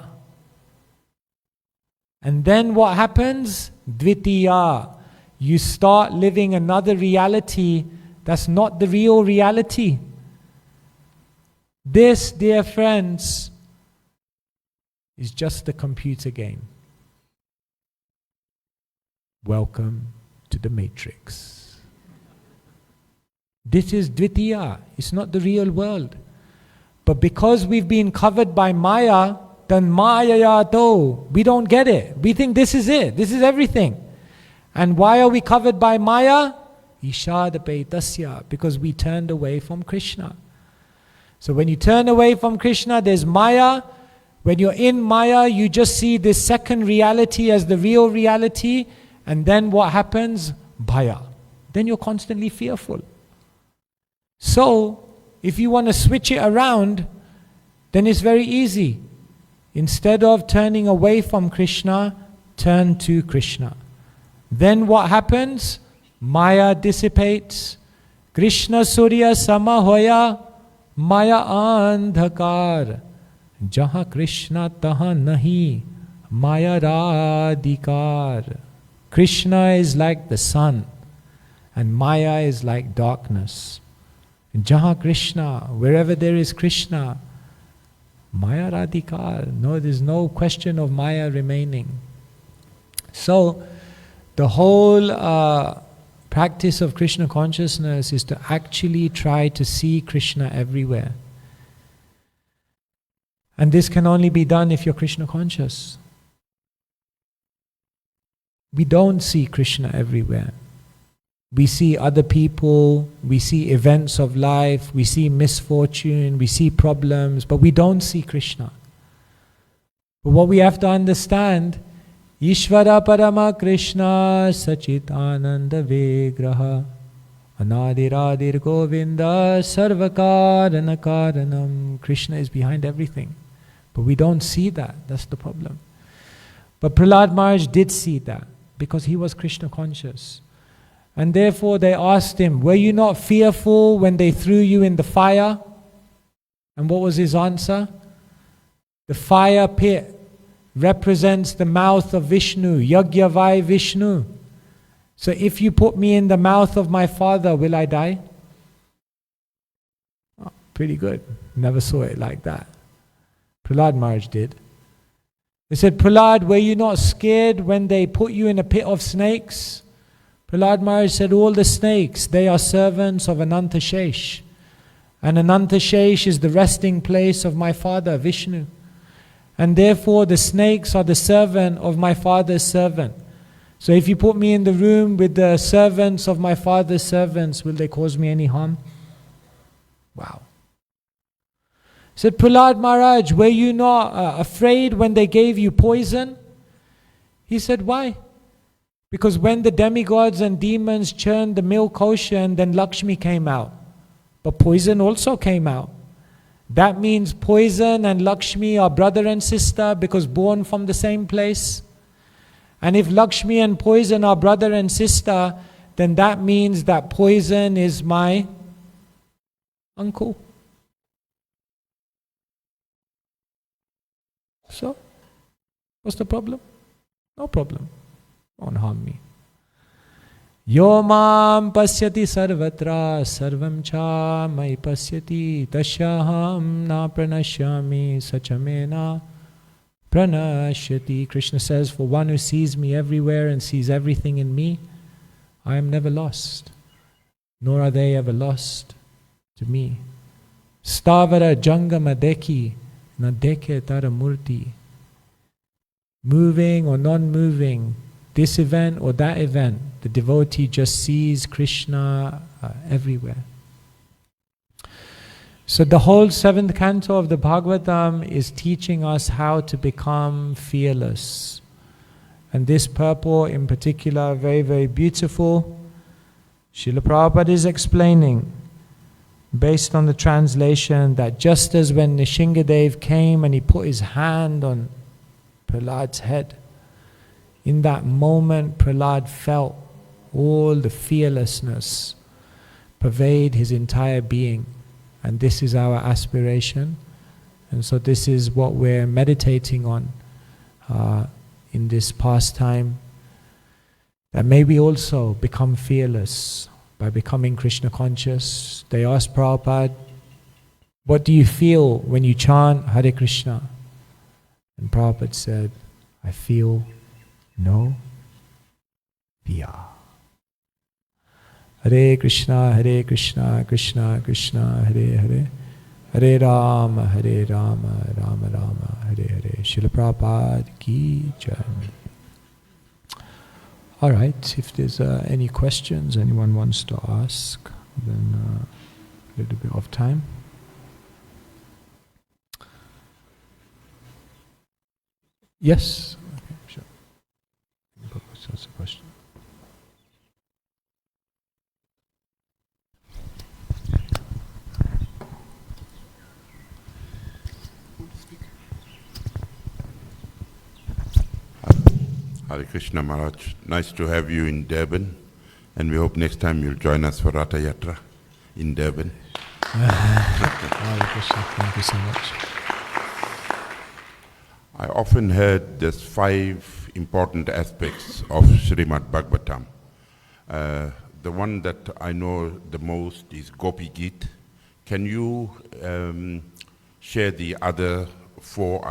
And then what happens? Dvitiya, you start living another reality that's not the real reality. This, dear friends, is just a computer game. Welcome to the Matrix. This is Dvitiya, it's not the real world. But because we've been covered by Maya, then mayayato, we don't get it. We think this is it, this is everything. And why are we covered by Maya? Ishadapaitasya, because we turned away from Krishna. So when you turn away from Krishna, there's Maya. When you're in Maya, you just see this second reality as the real reality. And then what happens? Bhaya. Then you're constantly fearful. So, if you want to switch it around, then it's very easy. Instead of turning away from Krishna, turn to Krishna. Then what happens? Maya dissipates. Krishna Surya Samahoya Maya Andhakar. Jaha Krishna taha nahi Maya Radhikar. Krishna is like the sun and Maya is like darkness. Jaha Krishna, wherever there is Krishna, Maya Radhikar. No, there's no question of Maya remaining. So, the whole practice of Krishna consciousness is to actually try to see Krishna everywhere. And this can only be done if you're Krishna conscious. We don't see Krishna everywhere. We see other people, we see events of life, we see misfortune, we see problems, but we don't see Krishna. But what we have to understand, Ishvara Parama Krishna Sachitananda Vigraha Anadiradir Govinda Sarvakarana Karanam. Krishna is behind everything. But we don't see that. That's the problem. But Prahlad Maharaj did see that because he was Krishna conscious. And therefore they asked him, were you not fearful when they threw you in the fire? And what was his answer? The fire pit represents the mouth of Vishnu, Yagyavai Vishnu. So if you put me in the mouth of my father, will I die? Oh, pretty good. Never saw it like that. Prahlad Maharaj did. They said, Prahlad, were you not scared when they put you in a pit of snakes? Prahlad Maharaj said, all the snakes, they are servants of Ananta Shesh. And Ananta Shesh is the resting place of my father, Vishnu. And therefore the snakes are the servant of my father's servant. So if you put me in the room with the servants of my father's servants, will they cause me any harm? Wow. Said, Prahlad Maharaj, were you not afraid when they gave you poison? He said, why? Because when the demigods and demons churned the milk ocean, then Lakshmi came out. But poison also came out. That means poison and Lakshmi are brother and sister because born from the same place. And if Lakshmi and poison are brother and sister, then that means that poison is my uncle. So, what's the problem? No problem. Won't harm me. Yo mam pasyati sarvatra sarvam cha mai pasyati tasyaham na pranashyami sachamena pranashyati. Krishna says, for one who sees me everywhere and sees everything in me, I am never lost, nor are they ever lost to me. Stavara jangama deki na deke tara murti. Moving or non-moving, this event or that event, the devotee just sees Krishna everywhere. So the whole 7th canto of the Bhagavatam is teaching us how to become fearless. And this purport in particular, very, very beautiful. Srila Prabhupada is explaining, based on the translation, that just as when Nishingadev came and he put his hand on Prahlad's head, in that moment Prahlad felt all the fearlessness pervade his entire being. And this is our aspiration. And so this is what we're meditating on in this pastime. That may we also become fearless by becoming Krishna conscious. They asked Prabhupada, what do you feel when you chant Hare Krishna? And Prabhupada said, I feel no fear. Hare Krishna, Krishna Krishna, Hare Hare, Hare Rama, Rama Rama, Hare Hare. Srila Prabhupada ki jai. All right, if there's any questions anyone wants to ask, then a little bit of time. Yes? Okay, sure. That's a question. Hare Krishna Maharaj, nice to have you in Durban, and we hope next time you'll join us for Ratha Yatra in Durban. Hare Krishna, thank you so much. I often heard there's 5 important aspects of Srimad Bhagavatam. The one that I know the most is Gopi Geet. Can you share the other 4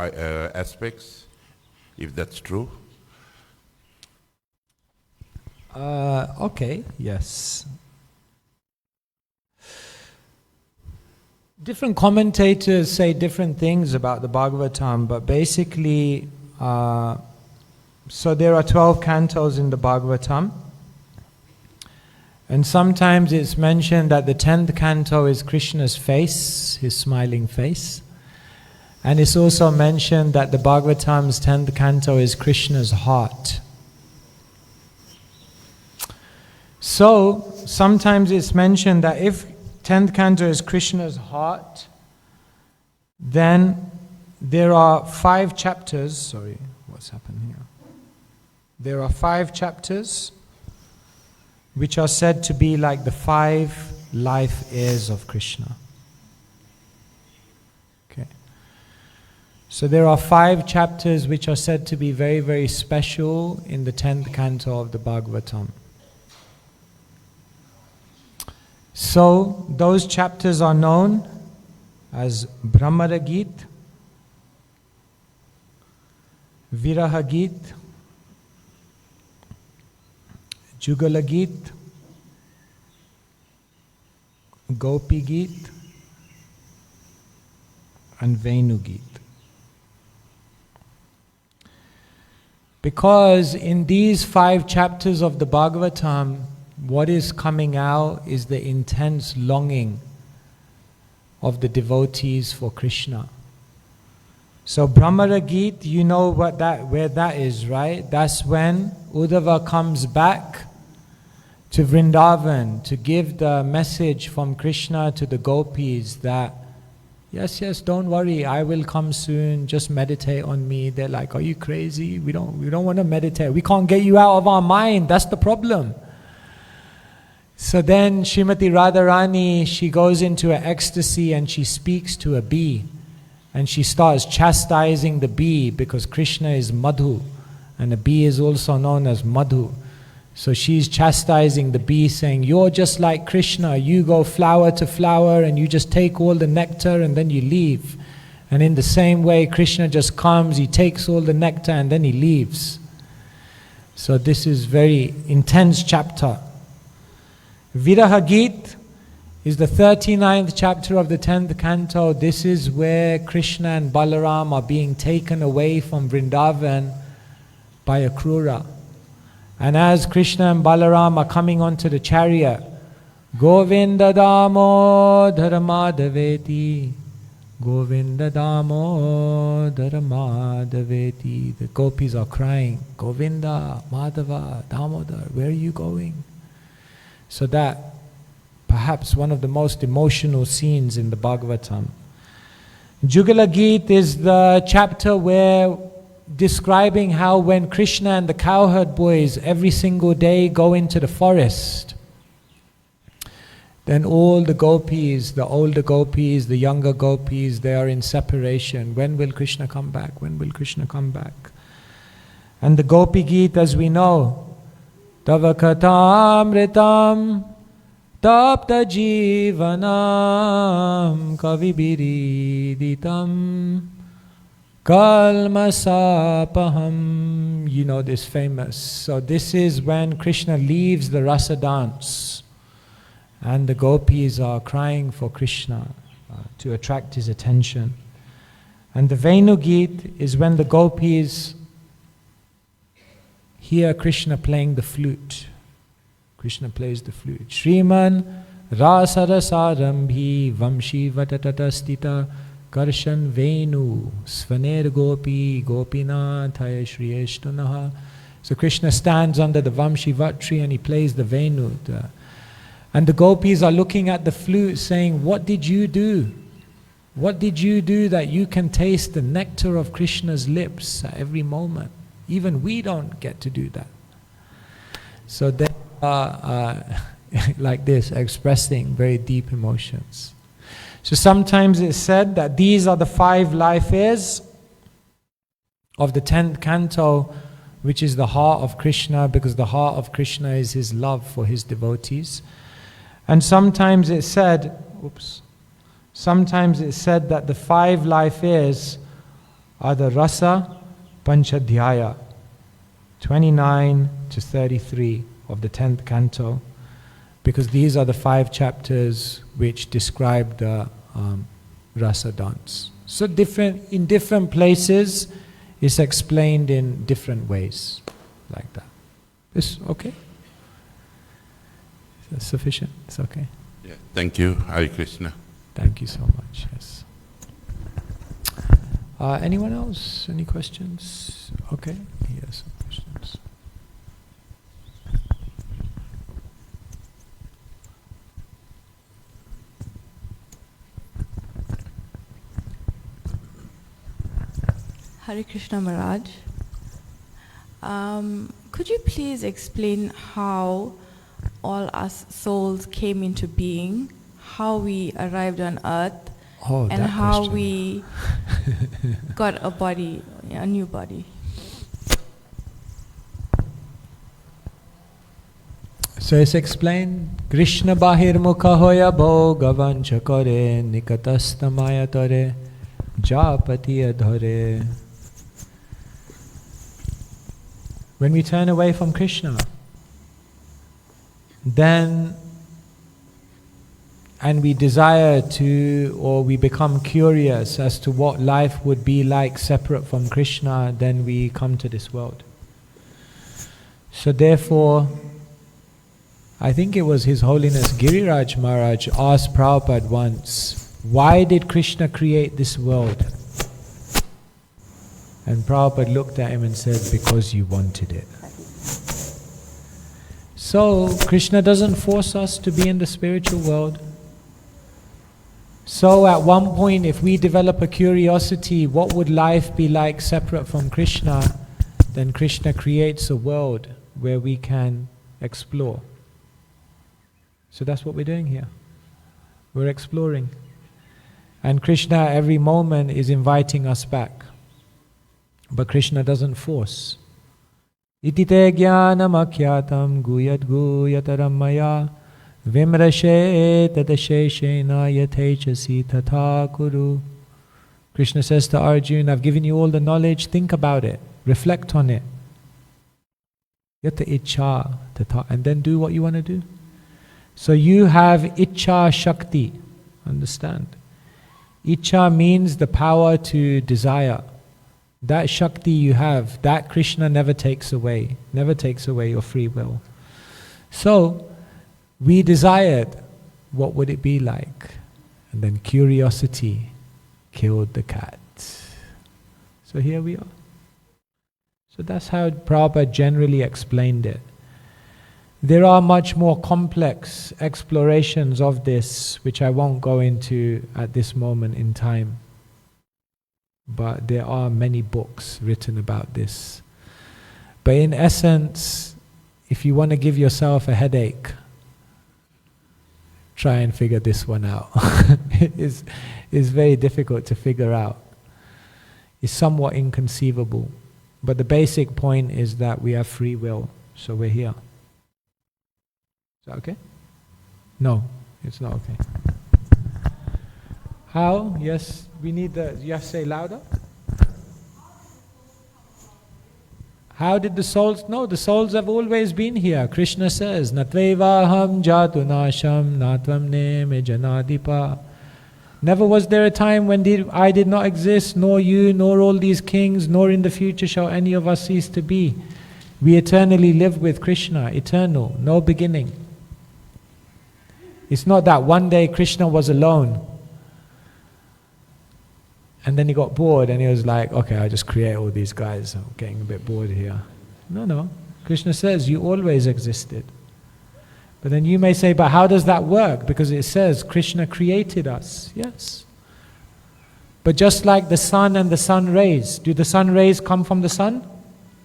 aspects, if that's true? Okay, yes. Different commentators say different things about the Bhagavatam, but basically, so there are 12 cantos in the Bhagavatam, and sometimes it's mentioned that the 10th canto is Krishna's face, his smiling face, and it's also mentioned that the Bhagavatam's 10th canto is Krishna's heart. So, sometimes it's mentioned that if 10th canto is Krishna's heart, then there are 5 chapters, sorry, what's happened here? There are 5 chapters which are said to be like the 5 life airs of Krishna. Okay. So there are 5 chapters which are said to be very, very special in the 10th canto of the Bhagavatam. So, those chapters are known as Brahmara Geet, Viraha Geet, Jugala Geet, Gopi Geet, and Venu Geet. Because in these 5 chapters of the Bhagavatam, what is coming out is the intense longing of the devotees for Krishna. So Brahmara Geet, you know where that is, right? That's when Uddhava comes back to Vrindavan to give the message from Krishna to the gopis that, yes, don't worry, I will come soon, just meditate on me. They're like, are you crazy? We don't want to meditate. We can't get you out of our mind. That's the problem. So then Srimati Radharani, she goes into an ecstasy and she speaks to a bee. And she starts chastising the bee because Krishna is Madhu. And the bee is also known as Madhu. So she's chastising the bee saying, you're just like Krishna. You go flower to flower and you just take all the nectar and then you leave. And in the same way, Krishna just comes, he takes all the nectar and then he leaves. So this is very intense chapter. Viraha Geet is the 39th chapter of the 10th canto. This is where Krishna and Balaram are being taken away from Vrindavan by Akrura. And as Krishna and Balaram are coming onto the chariot, Govinda Damodara Madhaveti, Govinda Damodara Madhaveti. The gopis are crying, Govinda, Madhava, Damodar, where are you going? So that, perhaps one of the most emotional scenes in the Bhagavatam. Jugala Geet is the chapter where describing how when Krishna and the cowherd boys every single day go into the forest, then all the gopis, the older gopis, the younger gopis, they are in separation. When will Krishna come back? When will Krishna come back? And the Gopi Geet, as we know, Tava Katamritam Tapta Jivanam Kavibiriditam Kalmasapaham. You know this famous. So this is when Krishna leaves the rasa dance and the gopis are crying for Krishna to attract his attention. And the Venu Geet is when the gopis hear Krishna playing the flute. Krishna plays the flute. Shriman Rasarasarambhi Vamshi Vatatatastita Karshan Venu Svaner Gopi Gopinathaya Shriyeshtunaha. So Krishna stands under the Vamshi tree and he plays the Venu. And the gopis are looking at the flute saying, what did you do? What did you do that you can taste the nectar of Krishna's lips at every moment? Even we don't get to do that. So they are like this, expressing very deep emotions. So sometimes it's said that these are the 5 life airs of the 10th canto, which is the heart of Krishna, because the heart of Krishna is his love for his devotees. And sometimes it's said, sometimes it's said that the 5 life airs are the rasa Panchadhyaya, 29 to 33 of the 10th canto, because these are the 5 chapters which describe the rasa dance. So in different places, it's explained in different ways, like that. Is okay? Is that sufficient? It's okay. Yeah. Thank you, Hare Krishna. Thank you so much. Yes. Anyone else? Any questions? Okay. Yes, some questions. Hare Krishna Maharaj. Could you please explain how all us souls came into being, how we arrived on earth, and how question. we got a body, a new body? So it's explained, Krishna bahir mukha hoya bhogavan chakore nikatastamaya tore japati adhare. When we turn away from Krishna, then and we desire to, or we become curious as to what life would be like separate from Krishna, then we come to this world. So therefore, I think it was His Holiness Giriraj Maharaj asked Prabhupada once, why did Krishna create this world? And Prabhupada looked at him and said, because you wanted it. So Krishna doesn't force us to be in the spiritual world. So at one point, if we develop a curiosity, what would life be like separate from Krishna? Then Krishna creates a world where we can explore. So that's what we're doing here. We're exploring. And Krishna every moment is inviting us back. But Krishna doesn't force. Iti te jnanam akyatam guyat guyataram maya vimrashe tadasheshena yatechasi tatha kuru. Krishna says to Arjuna, I've given you all the knowledge, think about it, reflect on it. Yata ichha tatha, and then do what you want to do. So you have ichha shakti, understand? Ichha means the power to desire. That Shakti you have, that Krishna never takes away your free will. So, we desired, what would it be like? And then curiosity killed the cat. So here we are. So that's how Prabhupada generally explained it. There are much more complex explorations of this, which I won't go into at this moment in time. But there are many books written about this. But in essence, if you want to give yourself a headache, try and figure this one out. It's very difficult to figure out. It's somewhat inconceivable. But the basic point is that we have free will, so we're here. Is that okay? No, it's not okay. How? Yes, we need you have to say louder. How did the souls? No, the souls have always been here. Krishna says, Natvevaham jatu nasham natvam neme janadipa. Never was there a time when I did not exist, nor you, nor all these kings, nor in the future shall any of us cease to be. We eternally live with Krishna, eternal, no beginning. It's not that one day Krishna was alone and then he got bored and he was like, okay, I'll just create all these guys. I'm getting a bit bored here. No. Krishna says, you always existed. But then you may say, but how does that work? Because it says Krishna created us. Yes. But just like the sun and the sun rays, do the sun rays come from the sun?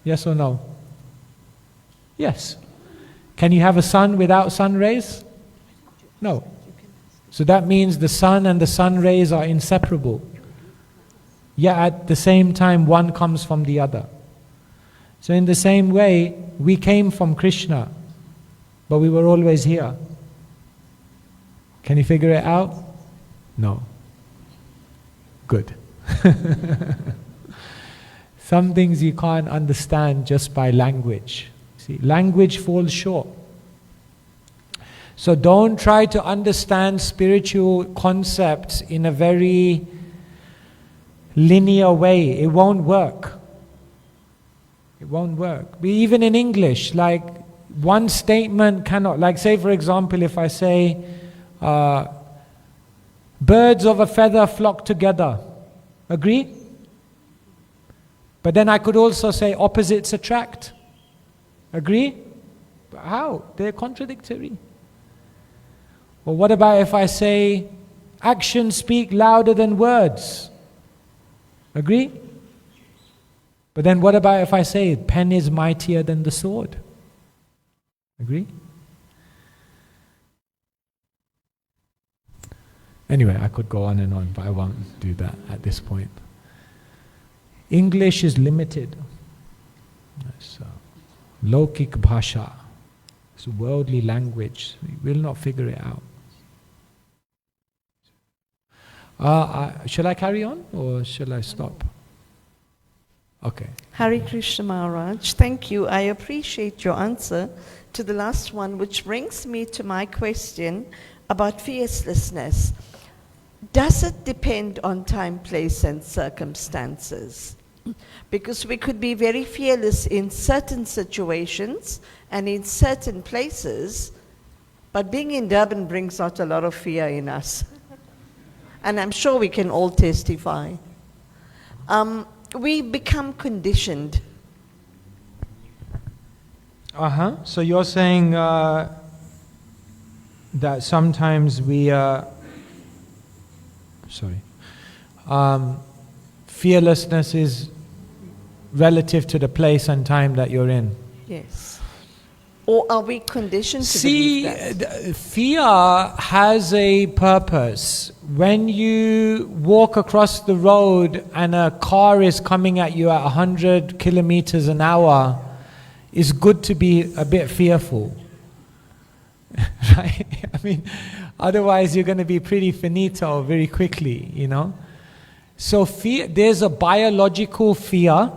Yes or no? Yes. Can you have a sun without sun rays? No. So that means the sun and the sun rays are inseparable. Yet at the same time, one comes from the other. So in the same way, we came from Krishna, but we were always here. Can you figure it out? No. Good. Some things you can't understand just by language. See, language falls short. So don't try to understand spiritual concepts in a very linear way. It won't work. It won't work. Even in English, like one statement cannot, like say for example, if I say, birds of a feather flock together. Agree? But then I could also say opposites attract. Agree? But how? They're contradictory. Or what about if I say actions speak louder than words? Agree? But then what about if I say pen is mightier than the sword? Agree? Anyway, I could go on and on, but I won't do that at this point. English is limited. So, Lokik Bhasha. It's a worldly language. We will not figure it out. Shall I carry on or shall I stop? Okay. Hare Krishna Maharaj, thank you. I appreciate your answer to the last one, which brings me to my question about fearlessness. Does it depend on time, place, and circumstances? Because we could be very fearless in certain situations and in certain places, but being in Durban brings out a lot of fear in us. And I'm sure we can all testify. We become conditioned. So you're saying that sometimes we fearlessness is relative to the place and time that you're in. Yes. Or are we conditioned to believe that? Fear has a purpose. When you walk across the road and a car is coming at you at 100 kilometers an hour, it's good to be a bit fearful. Right? I mean, otherwise you're going to be pretty finito very quickly, you know. So fear, there's a biological fear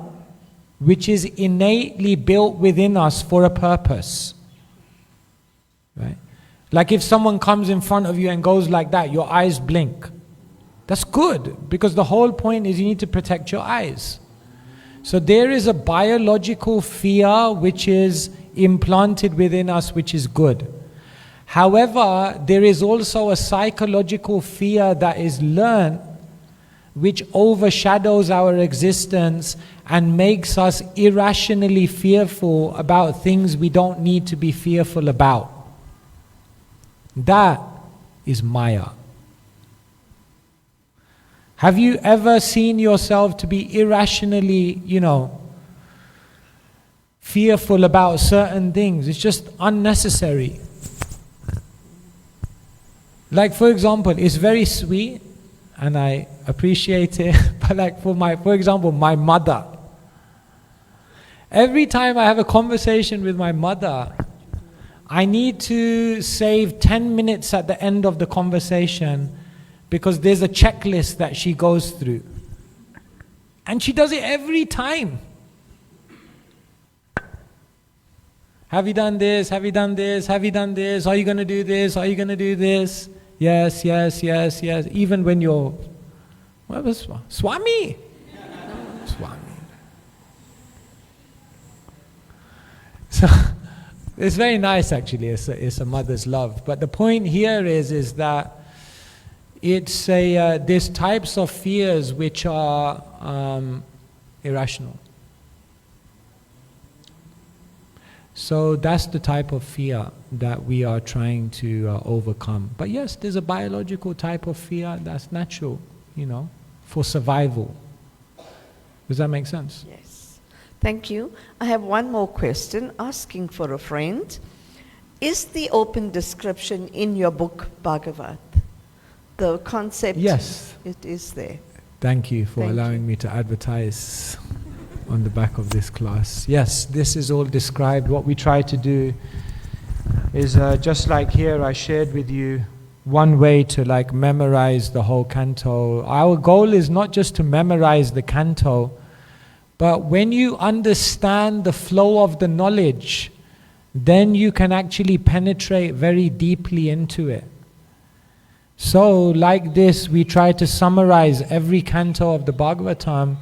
which is innately built within us for a purpose. Right? Like if someone comes in front of you and goes like that, your eyes blink. That's good, because the whole point is you need to protect your eyes. So there is a biological fear which is implanted within us, which is good. However, there is also a psychological fear that is learned, which overshadows our existence and makes us irrationally fearful about things we don't need to be fearful about. That is Maya. Have you ever seen yourself to be irrationally, fearful about certain things? It's just unnecessary. Like for example, it's very sweet and I appreciate it, but like for example, my mother. Every time I have a conversation with my mother, I need to save 10 minutes at the end of the conversation because there's a checklist that she goes through. And she does it every time. Have you done this? Have you done this? Have you done this? Are you going to do this? Are you going to do this? Yes, yes, yes, yes. Even when you're, what was Swami? Swami. So it's very nice actually. It's a mother's love. But the point here is that it's there's types of fears which are irrational. So that's the type of fear that we are trying to overcome. But yes, there's a biological type of fear that's natural, for survival. Does that make sense? Yes. Thank you. I have one more question, asking for a friend. Is the open description in your book, Bhagavat? The concept? Yes. It is there. Thank you for allowing me to advertise on the back of this class. Yes, this is all described. What we try to do is just like here I shared with you one way to memorize the whole canto. Our goal is not just to memorize the canto, but when you understand the flow of the knowledge, then you can actually penetrate very deeply into it. So like this, we try to summarize every canto of the Bhagavatam,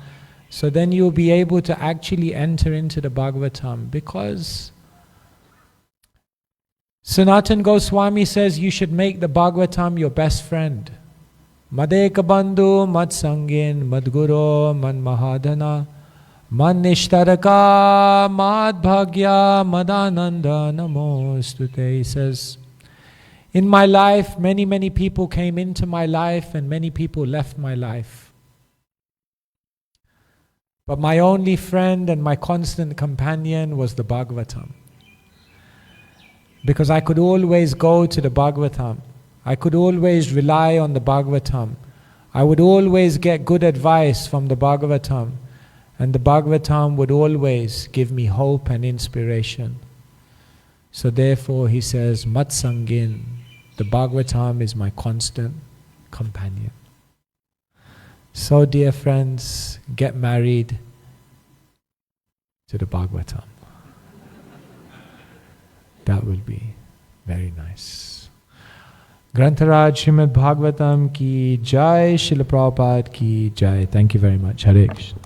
so then you'll be able to actually enter into the Bhagavatam, because Sanatan Goswami says you should make the Bhagavatam your best friend. Madeka bandhu, mad sangin, mad guru, mad mahadana, mad nishtaraka, mad bhagya, madananda namostute. He says, in my life, many, many people came into my life and many people left my life. But my only friend and my constant companion was the Bhagavatam. Because I could always go to the Bhagavatam. I could always rely on the Bhagavatam. I would always get good advice from the Bhagavatam. And the Bhagavatam would always give me hope and inspiration. So therefore he says, Mat Sangin, the Bhagavatam is my constant companion. So dear friends, get married to the Bhagavatam. That will be very nice. Grantharaj Srimad Bhagavatam ki jai, Srila Prabhupada ki jai. Thank you very much. Hare Krishna.